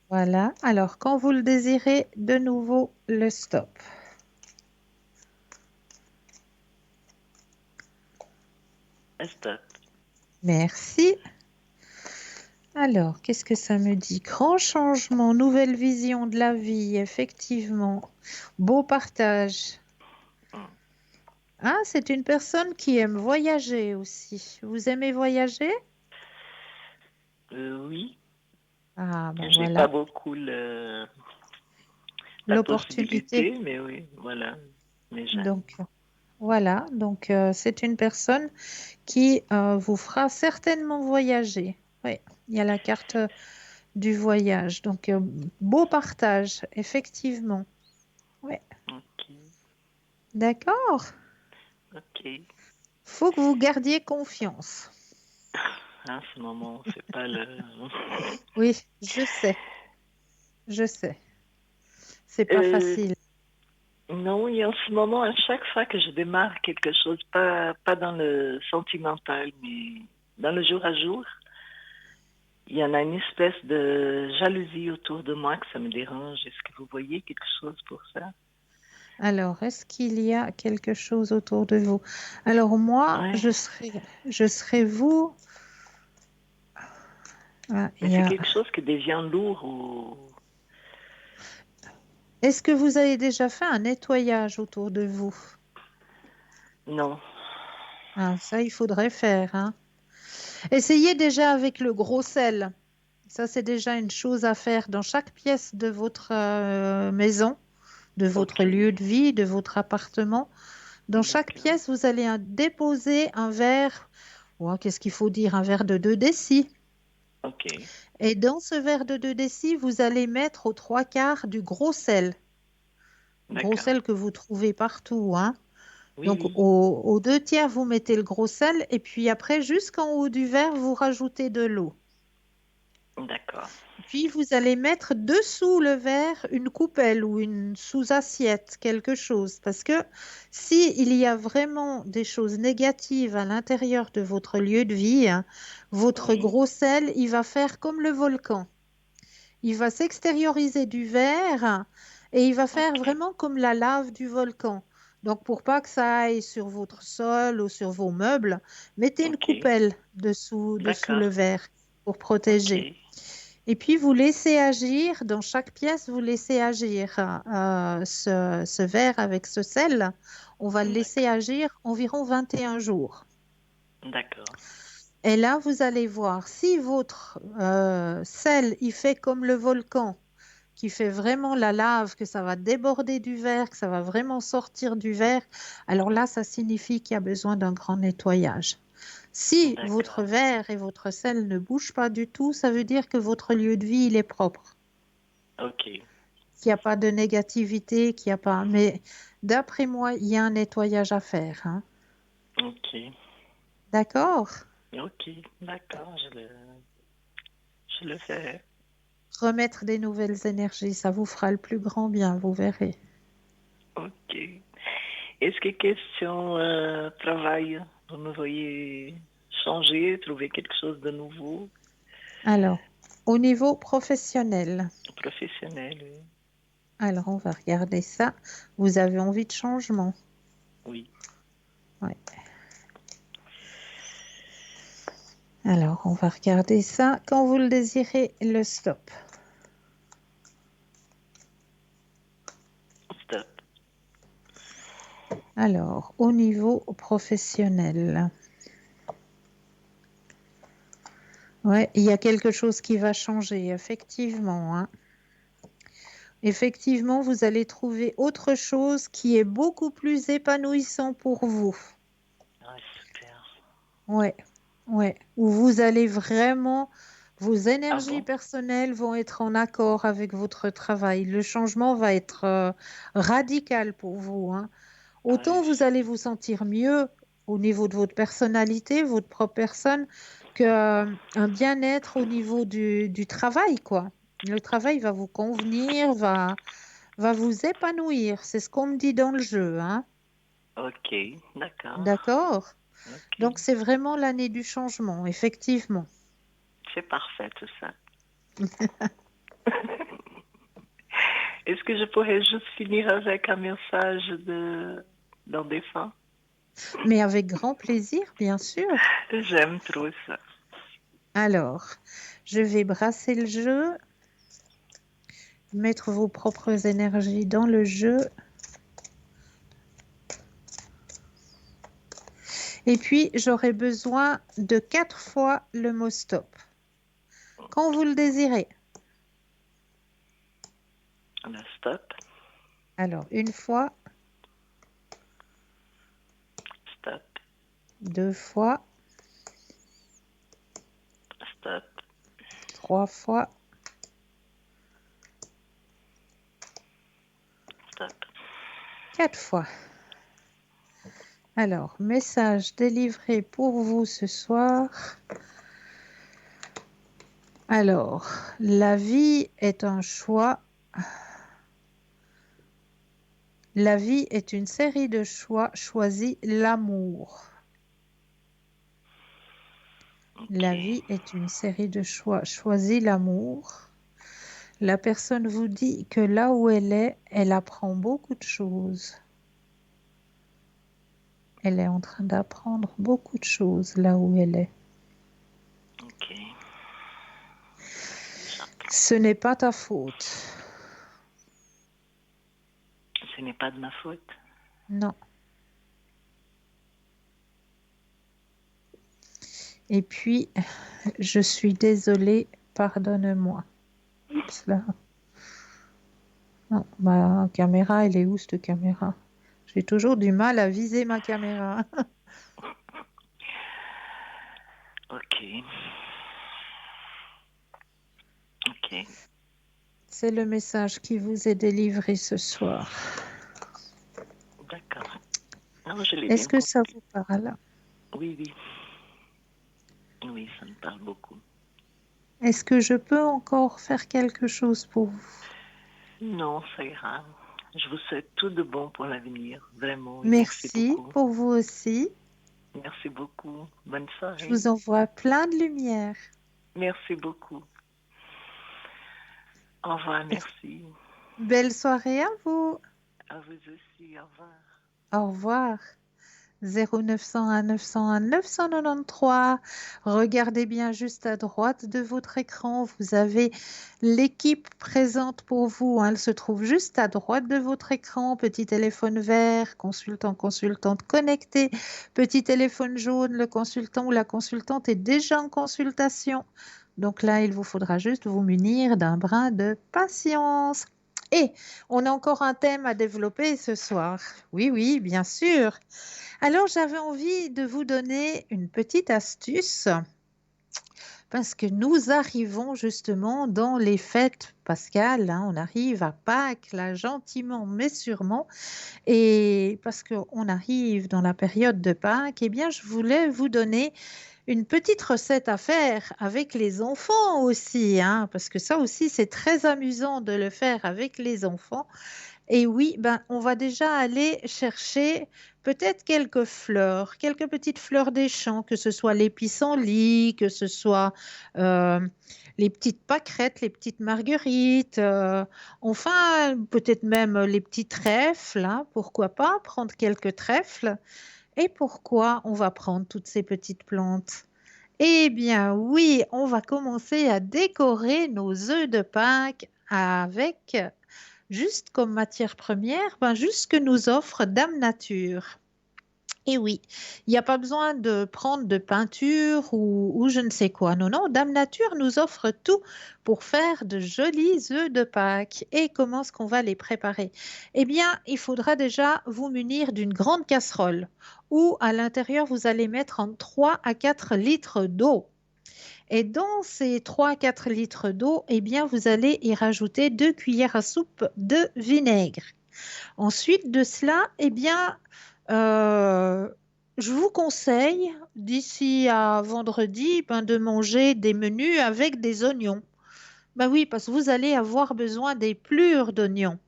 Voilà. Alors, quand vous le désirez, de nouveau, le stop. Stop. Merci. Alors, qu'est-ce que ça me dit? Grand changement, nouvelle vision de la vie, effectivement. Beau partage. Ah, c'est une personne qui aime voyager aussi. Vous aimez voyager? Oui. Ah, ben J'ai voilà. pas beaucoup la L'opportunité. possibilité, mais oui, voilà. Mais j'aime. Donc, voilà. Donc, c'est une personne qui vous fera certainement voyager. Oui, il y a la carte du voyage. Donc, beau partage, effectivement. Oui. Ok. D'accord. Ok. Faut que vous gardiez confiance. En ce moment, c'est pas le... Oui, je sais. Je sais. C'est pas facile. Non, et en ce moment, à chaque fois que je démarre quelque chose, pas dans le sentimental, mais dans le jour à jour, il y en a une espèce de jalousie autour de moi que ça me dérange. Est-ce que vous voyez quelque chose pour ça? Alors, est-ce qu'il y a quelque chose autour de vous? Alors, moi, je serai vous. Ah, Mais c'est quelque chose qui devient lourd ou... Est-ce que vous avez déjà fait un nettoyage autour de vous? Non. Ah, ça, il faudrait faire. Hein. Essayez déjà avec le gros sel. Ça, c'est déjà une chose à faire dans chaque pièce de votre maison, de votre lieu de vie, de votre appartement. Dans chaque pièce, vous allez déposer un verre, qu'est-ce qu'il faut dire, un verre de 2 décis. Ok. Et dans ce verre de 2 décis, vous allez mettre aux 3/4 du gros sel. Gros sel que vous trouvez partout. Hein. Oui, Donc, aux 2/3, vous mettez le gros sel. Et puis après, jusqu'en haut du verre, vous rajoutez de l'eau. D'accord. Puis, vous allez mettre dessous le verre une coupelle ou une sous-assiette, quelque chose. Parce que s'il y a vraiment des choses négatives à l'intérieur de votre lieu de vie, hein, votre gros sel, il va faire comme le volcan. Il va s'extérioriser du verre et il va faire vraiment comme la lave du volcan. Donc, pour pas que ça aille sur votre sol ou sur vos meubles, mettez une coupelle dessous le verre pour protéger. Et puis, vous laissez agir, dans chaque pièce, vous laissez agir ce verre avec ce sel. On va le laisser agir environ 21 jours. D'accord. Et là, vous allez voir, si votre sel, il fait comme le volcan, qui fait vraiment la lave, que ça va déborder du verre, que ça va vraiment sortir du verre, alors là, ça signifie qu'il y a besoin d'un grand nettoyage. Si votre verre et votre sel ne bougent pas du tout, ça veut dire que votre lieu de vie, il est propre. Ok. Qu'il n'y a pas de négativité, qu'il n'y a pas... Mais d'après moi, il y a un nettoyage à faire. Hein. Ok. D'accord? Ok, d'accord, je le fais. Remettre des nouvelles énergies, ça vous fera le plus grand bien, vous verrez. Ok. Est-ce que question travail, vous me voyez changer, trouver quelque chose de nouveau? Alors, au niveau professionnel. Professionnel, oui. Alors, on va regarder ça. Vous avez envie de changement? Oui. Ouais. Alors, on va regarder ça. Quand vous le désirez, le stop. Stop. Alors, au niveau professionnel. Ouais, il y a quelque chose qui va changer, effectivement. Hein. Effectivement, vous allez trouver autre chose qui est beaucoup plus épanouissant pour vous. Ah, super. Ouais, ouais. Où vous allez vraiment, vos énergies personnelles vont être en accord avec votre travail. Le changement va être radical pour vous. Hein. Autant vous allez vous sentir mieux au niveau de votre personnalité, votre propre personne, qu'un bien-être au niveau du travail, quoi. Le travail va vous convenir, va vous épanouir. C'est ce qu'on me dit dans le jeu. Hein. Ok, d'accord. D'accord? Ok. Donc, c'est vraiment l'année du changement, effectivement. C'est parfait tout ça. Est-ce que je pourrais juste finir avec un message d'un défunt? Mais avec grand plaisir, bien sûr. J'aime trop ça. Alors, je vais brasser le jeu, mettre vos propres énergies dans le jeu. Et puis, j'aurai besoin de 4 fois le mot stop. Quand vous le désirez. Le stop. Alors, une fois. Stop. 2 fois. Stop. 3 fois. Stop. 4 fois. Alors, message délivré pour vous ce soir. Alors, la vie est un choix. La vie est une série de choix. Choisis l'amour. La vie est une série de choix. Choisis l'amour. La personne vous dit que là où elle est, elle apprend beaucoup de choses. Elle est en train d'apprendre beaucoup de choses là où elle est. Ok. Ce n'est pas ta faute. Ce n'est pas de ma faute. Non. Et puis, je suis désolée, pardonne-moi. Oups là. Non, ma caméra, elle est où cette caméra? J'ai toujours du mal à viser ma caméra. Ok. Ok. C'est le message qui vous est délivré ce soir. D'accord. Non, je l'ai Est-ce bien que ça vous parle? Oui, oui. Oui, ça me parle beaucoup. Est-ce que je peux encore faire quelque chose pour vous? Non, ça ira. Je vous souhaite tout de bon pour l'avenir, vraiment. Merci beaucoup. pour vous aussi. Merci beaucoup. Bonne soirée. Je vous envoie plein de lumière. Merci beaucoup. Au revoir, merci. Belle soirée à vous. À vous aussi, au revoir. Au revoir. 0901 901 993. Regardez bien juste à droite de votre écran. Vous avez l'équipe présente pour vous. Elle se trouve juste à droite de votre écran. Petit téléphone vert, consultant, consultante connecté. Petit téléphone jaune, le consultant ou la consultante est déjà en consultation. Donc là, il vous faudra juste vous munir d'un brin de patience. Et on a encore un thème à développer ce soir. Oui, oui, bien sûr. Alors, j'avais envie de vous donner une petite astuce parce que nous arrivons justement dans les fêtes pascales, hein, on arrive à Pâques, là, gentiment mais sûrement. Et parce qu'on arrive dans la période de Pâques, eh bien, je voulais vous donner une petite recette à faire avec les enfants aussi, hein, parce que ça aussi, c'est très amusant de le faire avec les enfants. Et oui, ben, on va déjà aller chercher peut-être quelques petites fleurs des champs, que ce soit les pissenlits, que ce soit euh, les petites pâquerettes, les petites marguerites, enfin peut-être même les petits trèfles, hein, pourquoi pas prendre quelques trèfles. Et pourquoi on va prendre toutes ces petites plantes? Eh bien oui, on va commencer à décorer nos œufs de Pâques avec juste comme matière première, ben, juste ce que nous offre Dame Nature. Et oui, il n'y a pas besoin de prendre de peinture ou je ne sais quoi. Non, non, Dame Nature nous offre tout pour faire de jolis œufs de Pâques. Et comment est-ce qu'on va les préparer? Eh bien, il faudra déjà vous munir d'une grande casserole où à l'intérieur, vous allez mettre en 3 à 4 litres d'eau. Et dans ces 3 à 4 litres d'eau, eh bien, vous allez y rajouter 2 cuillères à soupe de vinaigre. Ensuite de cela, eh bien, je vous conseille d'ici à vendredi ben, de manger des menus avec des oignons. Ben oui, parce que vous allez avoir besoin des plures d'oignons.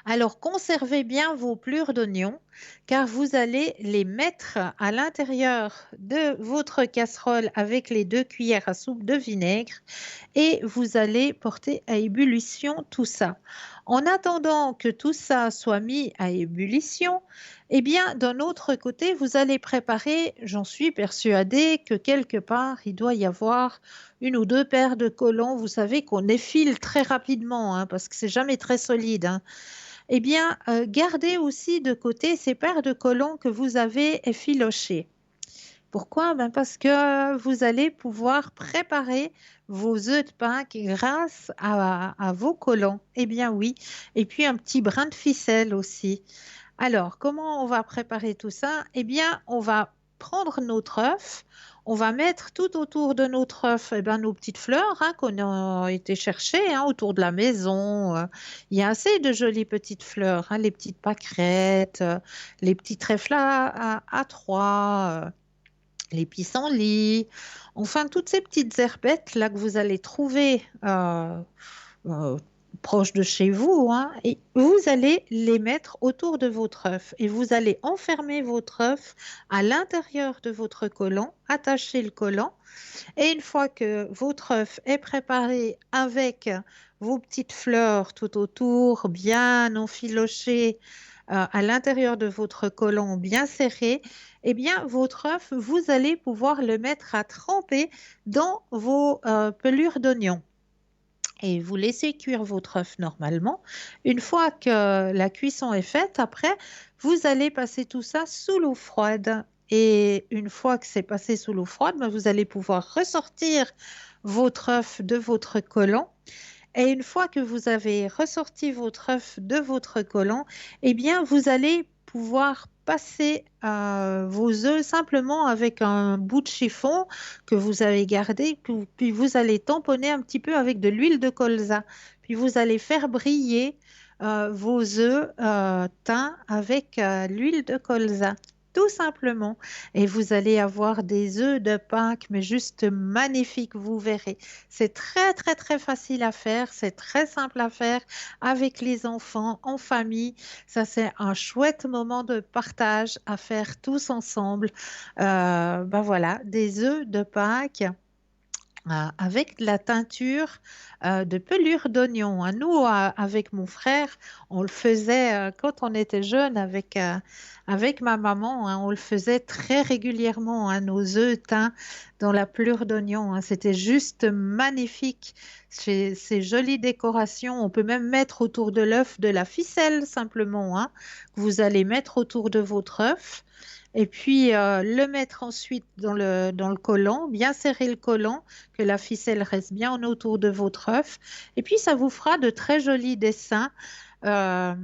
Alors, conservez bien vos plures d'oignons car vous allez les mettre à l'intérieur de votre casserole avec les 2 cuillères à soupe de vinaigre et vous allez porter à ébullition tout ça. En attendant que tout ça soit mis à ébullition, eh bien, d'un autre côté, vous allez préparer, j'en suis persuadée, que quelque part, il doit y avoir 1 ou 2 paires de collants. Vous savez qu'on effile très rapidement hein, parce que c'est jamais très solide. Hein. Eh bien, gardez aussi de côté ces paires de collants que vous avez effilochés. Pourquoi? Ben parce que vous allez pouvoir préparer vos œufs de Pâques grâce à vos collants. Eh bien oui. Et puis un petit brin de ficelle aussi. Alors, comment on va préparer tout ça? Eh bien, on va prendre notre œuf. On va mettre tout autour de notre œuf eh ben, nos petites fleurs hein, qu'on a été chercher hein, autour de la maison. Il y a assez de jolies petites fleurs, hein, les petites pâquerettes, les petits trèfles à 3, les pissenlits, enfin toutes ces petites herbettes là que vous allez trouver proche de chez vous, hein, et vous allez les mettre autour de votre œuf et vous allez enfermer votre œuf à l'intérieur de votre collant, attacher le collant et une fois que votre œuf est préparé avec vos petites fleurs tout autour, bien enfilochées à l'intérieur de votre collant bien serré, eh bien votre œuf, vous allez pouvoir le mettre à tremper dans vos pelures d'oignon. Et vous laissez cuire votre œuf normalement. Une fois que la cuisson est faite, après, vous allez passer tout ça sous l'eau froide. Et une fois que c'est passé sous l'eau froide, ben, vous allez pouvoir ressortir votre œuf de votre collant. Et une fois que vous avez ressorti votre œuf de votre collant, eh bien, vous allez pouvoir passer vos œufs simplement avec un bout de chiffon que vous avez gardé, puis vous allez tamponner un petit peu avec de l'huile de colza. Puis vous allez faire briller vos œufs teints avec l'huile de colza. Tout simplement. Et vous allez avoir des œufs de Pâques, mais juste magnifiques, vous verrez. C'est très, très, très facile à faire. C'est très simple à faire avec les enfants, en famille. Ça, c'est un chouette moment de partage à faire tous ensemble. Ben voilà, des œufs de Pâques. Avec de la teinture de pelure d'oignon. Hein. Nous, avec mon frère, on le faisait quand on était jeune avec ma maman. Hein, on le faisait très régulièrement, hein, nos œufs teints dans la pelure d'oignon. Hein. C'était juste magnifique. ces jolies décorations. On peut même mettre autour de l'œuf de la ficelle simplement, hein, que vous allez mettre autour de votre œuf. Et puis le mettre ensuite dans le collant, bien serrer le collant, que la ficelle reste bien autour de votre œuf. Et puis ça vous fera de très jolis dessins euh,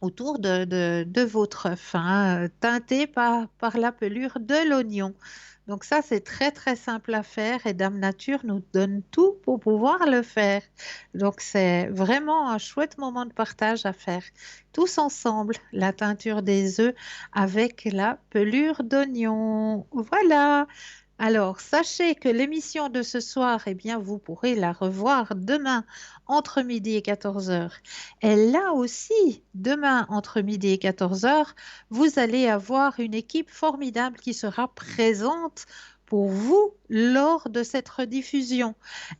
autour de votre œuf, hein, teinté par la pelure de l'oignon. Donc ça, c'est très très simple à faire et Dame Nature nous donne tout pour pouvoir le faire. Donc c'est vraiment un chouette moment de partage à faire tous ensemble, la teinture des œufs avec la pelure d'oignon. Voilà. Alors, sachez que l'émission de ce soir, eh bien, vous pourrez la revoir demain entre midi et 14 heures. Et là aussi, demain entre midi et 14 heures, vous allez avoir une équipe formidable qui sera présente pour vous lors de cette rediffusion.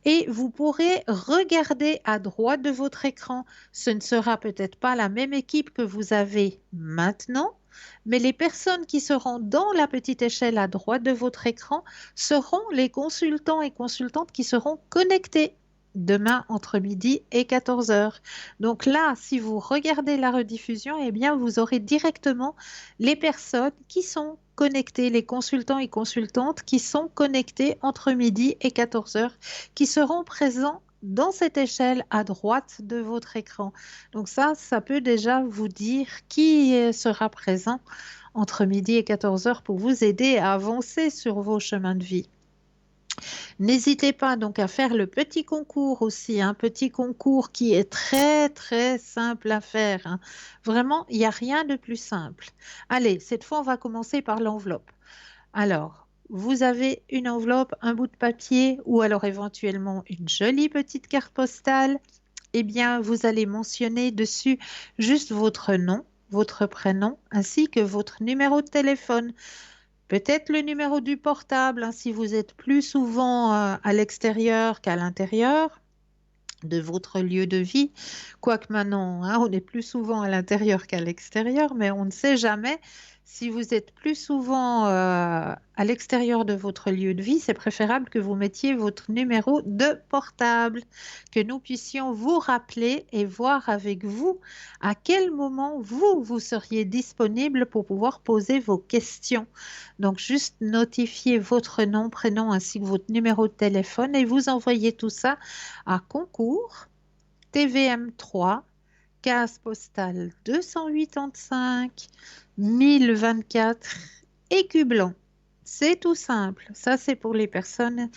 Et vous pourrez regarder à droite de votre écran. Ce ne sera peut-être pas la même équipe que vous avez maintenant, mais les personnes qui seront dans la petite échelle à droite de votre écran seront les consultants et consultantes qui seront connectés demain entre midi et 14 heures. Donc là, si vous regardez la rediffusion, eh bien, vous aurez directement les personnes qui sont connectées, les consultants et consultantes qui sont connectés entre midi et 14 heures, qui seront présents dans cette échelle à droite de votre écran. Donc ça peut déjà vous dire qui sera présent entre midi et 14 heures pour vous aider à avancer sur vos chemins de vie. N'hésitez pas donc à faire le petit concours aussi, un petit concours qui est très très simple à faire, hein. Vraiment, il n'y a rien de plus simple. Allez, cette fois, on va commencer par l'enveloppe. Alors, vous avez une enveloppe, un bout de papier ou alors éventuellement une jolie petite carte postale. Eh bien, vous allez mentionner dessus juste votre nom, votre prénom ainsi que votre numéro de téléphone. Peut-être le numéro du portable, hein, si vous êtes plus souvent à l'extérieur qu'à l'intérieur de votre lieu de vie. Quoique maintenant, hein, on est plus souvent à l'intérieur qu'à l'extérieur, mais on ne sait jamais. Si vous êtes plus souvent à l'extérieur de votre lieu de vie, c'est préférable que vous mettiez votre numéro de portable, que nous puissions vous rappeler et voir avec vous à quel moment vous seriez disponible pour pouvoir poser vos questions. Donc, juste notifiez votre nom, prénom ainsi que votre numéro de téléphone et vous envoyez tout ça à concours TVM3 case postale 285 1024 Écu Blanc. C'est tout simple. Ça, c'est pour les personnes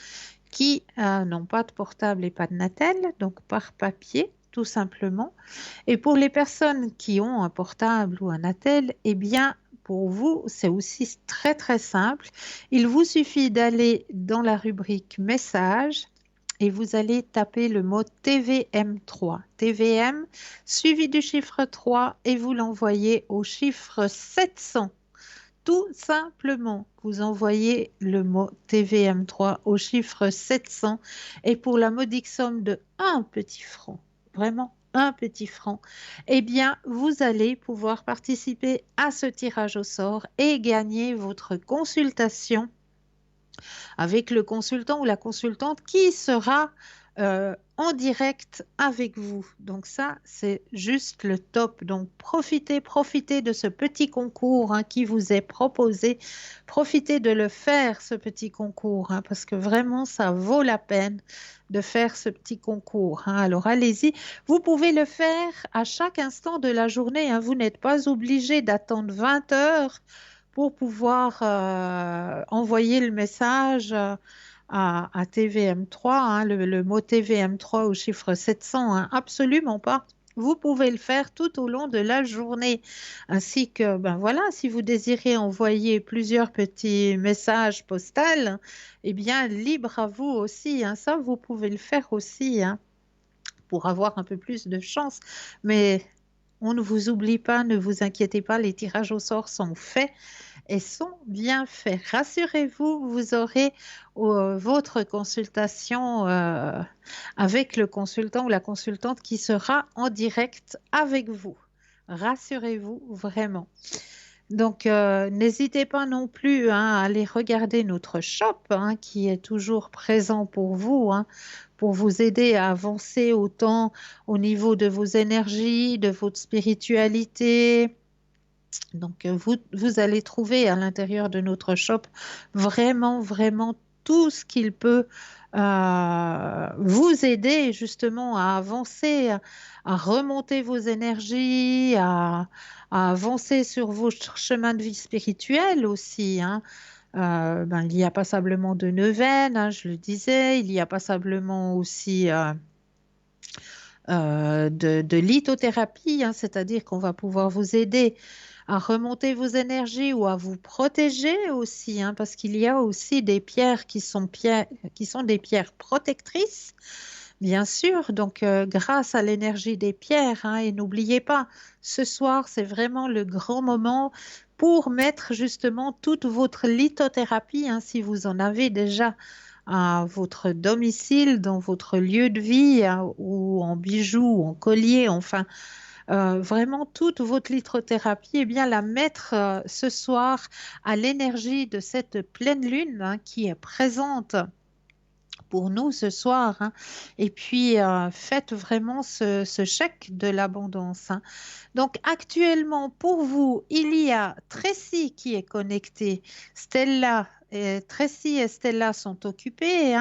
qui n'ont pas de portable et pas de Natel, donc par papier, tout simplement. Et pour les personnes qui ont un portable ou un Natel, eh bien, pour vous, c'est aussi très, très simple. Il vous suffit d'aller dans la rubrique Messages et vous allez taper le mot TVM3. TVM suivi du chiffre 3 et vous l'envoyez au chiffre 700. Tout simplement, vous envoyez le mot TVM3 au chiffre 700 et pour la modique somme de 1 petit franc, vraiment 1 petit franc, eh bien, vous allez pouvoir participer à ce tirage au sort et gagner votre consultation avec le consultant ou la consultante qui sera en direct avec vous. Donc ça, c'est juste le top. Donc profitez de ce petit concours, hein, qui vous est proposé. Profitez de le faire, ce petit concours, hein, parce que vraiment, ça vaut la peine de faire ce petit concours, hein. Alors allez-y. Vous pouvez le faire à chaque instant de la journée, hein. Vous n'êtes pas obligé d'attendre 20 heures pour pouvoir envoyer le message à TVM3, hein, le mot TVM3 au chiffre 700, hein, absolument pas. Vous pouvez le faire tout au long de la journée, ainsi que, ben voilà, si vous désirez envoyer plusieurs petits messages postaux, eh bien, libre à vous aussi, hein, ça, vous pouvez le faire aussi, hein, pour avoir un peu plus de chance, mais on ne vous oublie pas, ne vous inquiétez pas, les tirages au sort sont faits et sont bien faits. Rassurez-vous, vous aurez votre consultation avec le consultant ou la consultante qui sera en direct avec vous. Rassurez-vous vraiment. Donc, n'hésitez pas non plus à aller regarder notre shop qui est toujours présent pour vous, pour vous aider à avancer autant au niveau de vos énergies, de votre spiritualité. Donc, vous allez trouver à l'intérieur de notre shop vraiment, vraiment tout ce qu'il peut vous aider justement à avancer, à remonter vos énergies, à avancer sur vos chemins de vie spirituels aussi. Il y a passablement de neuvaines, je le disais, il y a passablement aussi de lithothérapie, c'est-à-dire qu'on va pouvoir vous aider à remonter vos énergies ou à vous protéger aussi, parce qu'il y a aussi des pierres qui sont des pierres protectrices, bien sûr, donc grâce à l'énergie des pierres, et n'oubliez pas, ce soir, c'est vraiment le grand moment pour mettre justement toute votre lithothérapie, si vous en avez déjà à votre domicile, dans votre lieu de vie, ou en bijoux, ou en collier, enfin, vraiment toute votre lithothérapie, bien la mettre ce soir à l'énergie de cette pleine lune qui est présente pour nous ce soir. Et puis, faites vraiment ce chèque de l'abondance. Donc, actuellement, pour vous, il y a Tracy qui est connectée, Stella. Tracy et Stella sont occupées,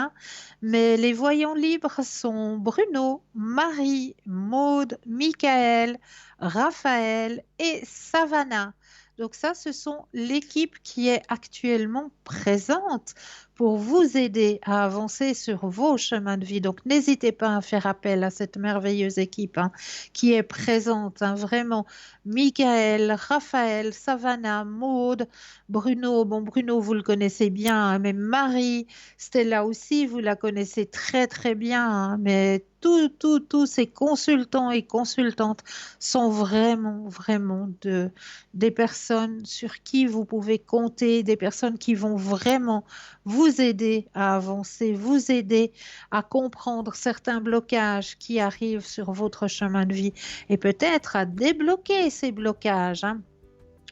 mais les voyants libres sont Bruno, Marie, Maude, Michael, Raphaël et Savannah. Donc ça, ce sont l'équipe qui est actuellement présente pour vous aider à avancer sur vos chemins de vie. Donc n'hésitez pas à faire appel à cette merveilleuse équipe qui est présente, vraiment. Michael, Raphaël, Savannah, Maude, Bruno. Bon, Bruno, vous le connaissez bien, mais Marie, Stella aussi, vous la connaissez très très bien, mais tous ces consultants et consultantes sont vraiment, vraiment des personnes sur qui vous pouvez compter, des personnes qui vont vraiment vous aider à avancer, vous aider à comprendre certains blocages qui arrivent sur votre chemin de vie et peut-être à débloquer ces blocages.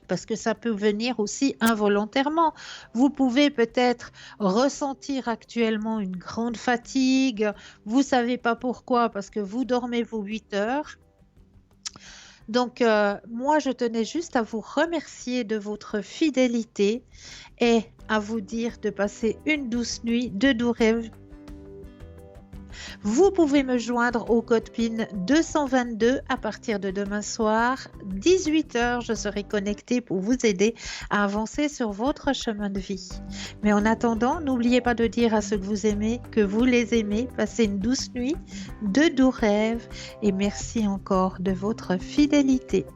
Parce que ça peut venir aussi involontairement. Vous pouvez peut-être ressentir actuellement une grande fatigue. Vous ne savez pas pourquoi, parce que vous dormez vos 8 heures. Donc, moi, je tenais juste à vous remercier de votre fidélité et à vous dire de passer une douce nuit, de doux rêves. Vous pouvez me joindre au code PIN 222 à partir de demain soir, 18h, je serai connectée pour vous aider à avancer sur votre chemin de vie. Mais en attendant, n'oubliez pas de dire à ceux que vous aimez que vous les aimez. Passez une douce nuit, de doux rêves et merci encore de votre fidélité.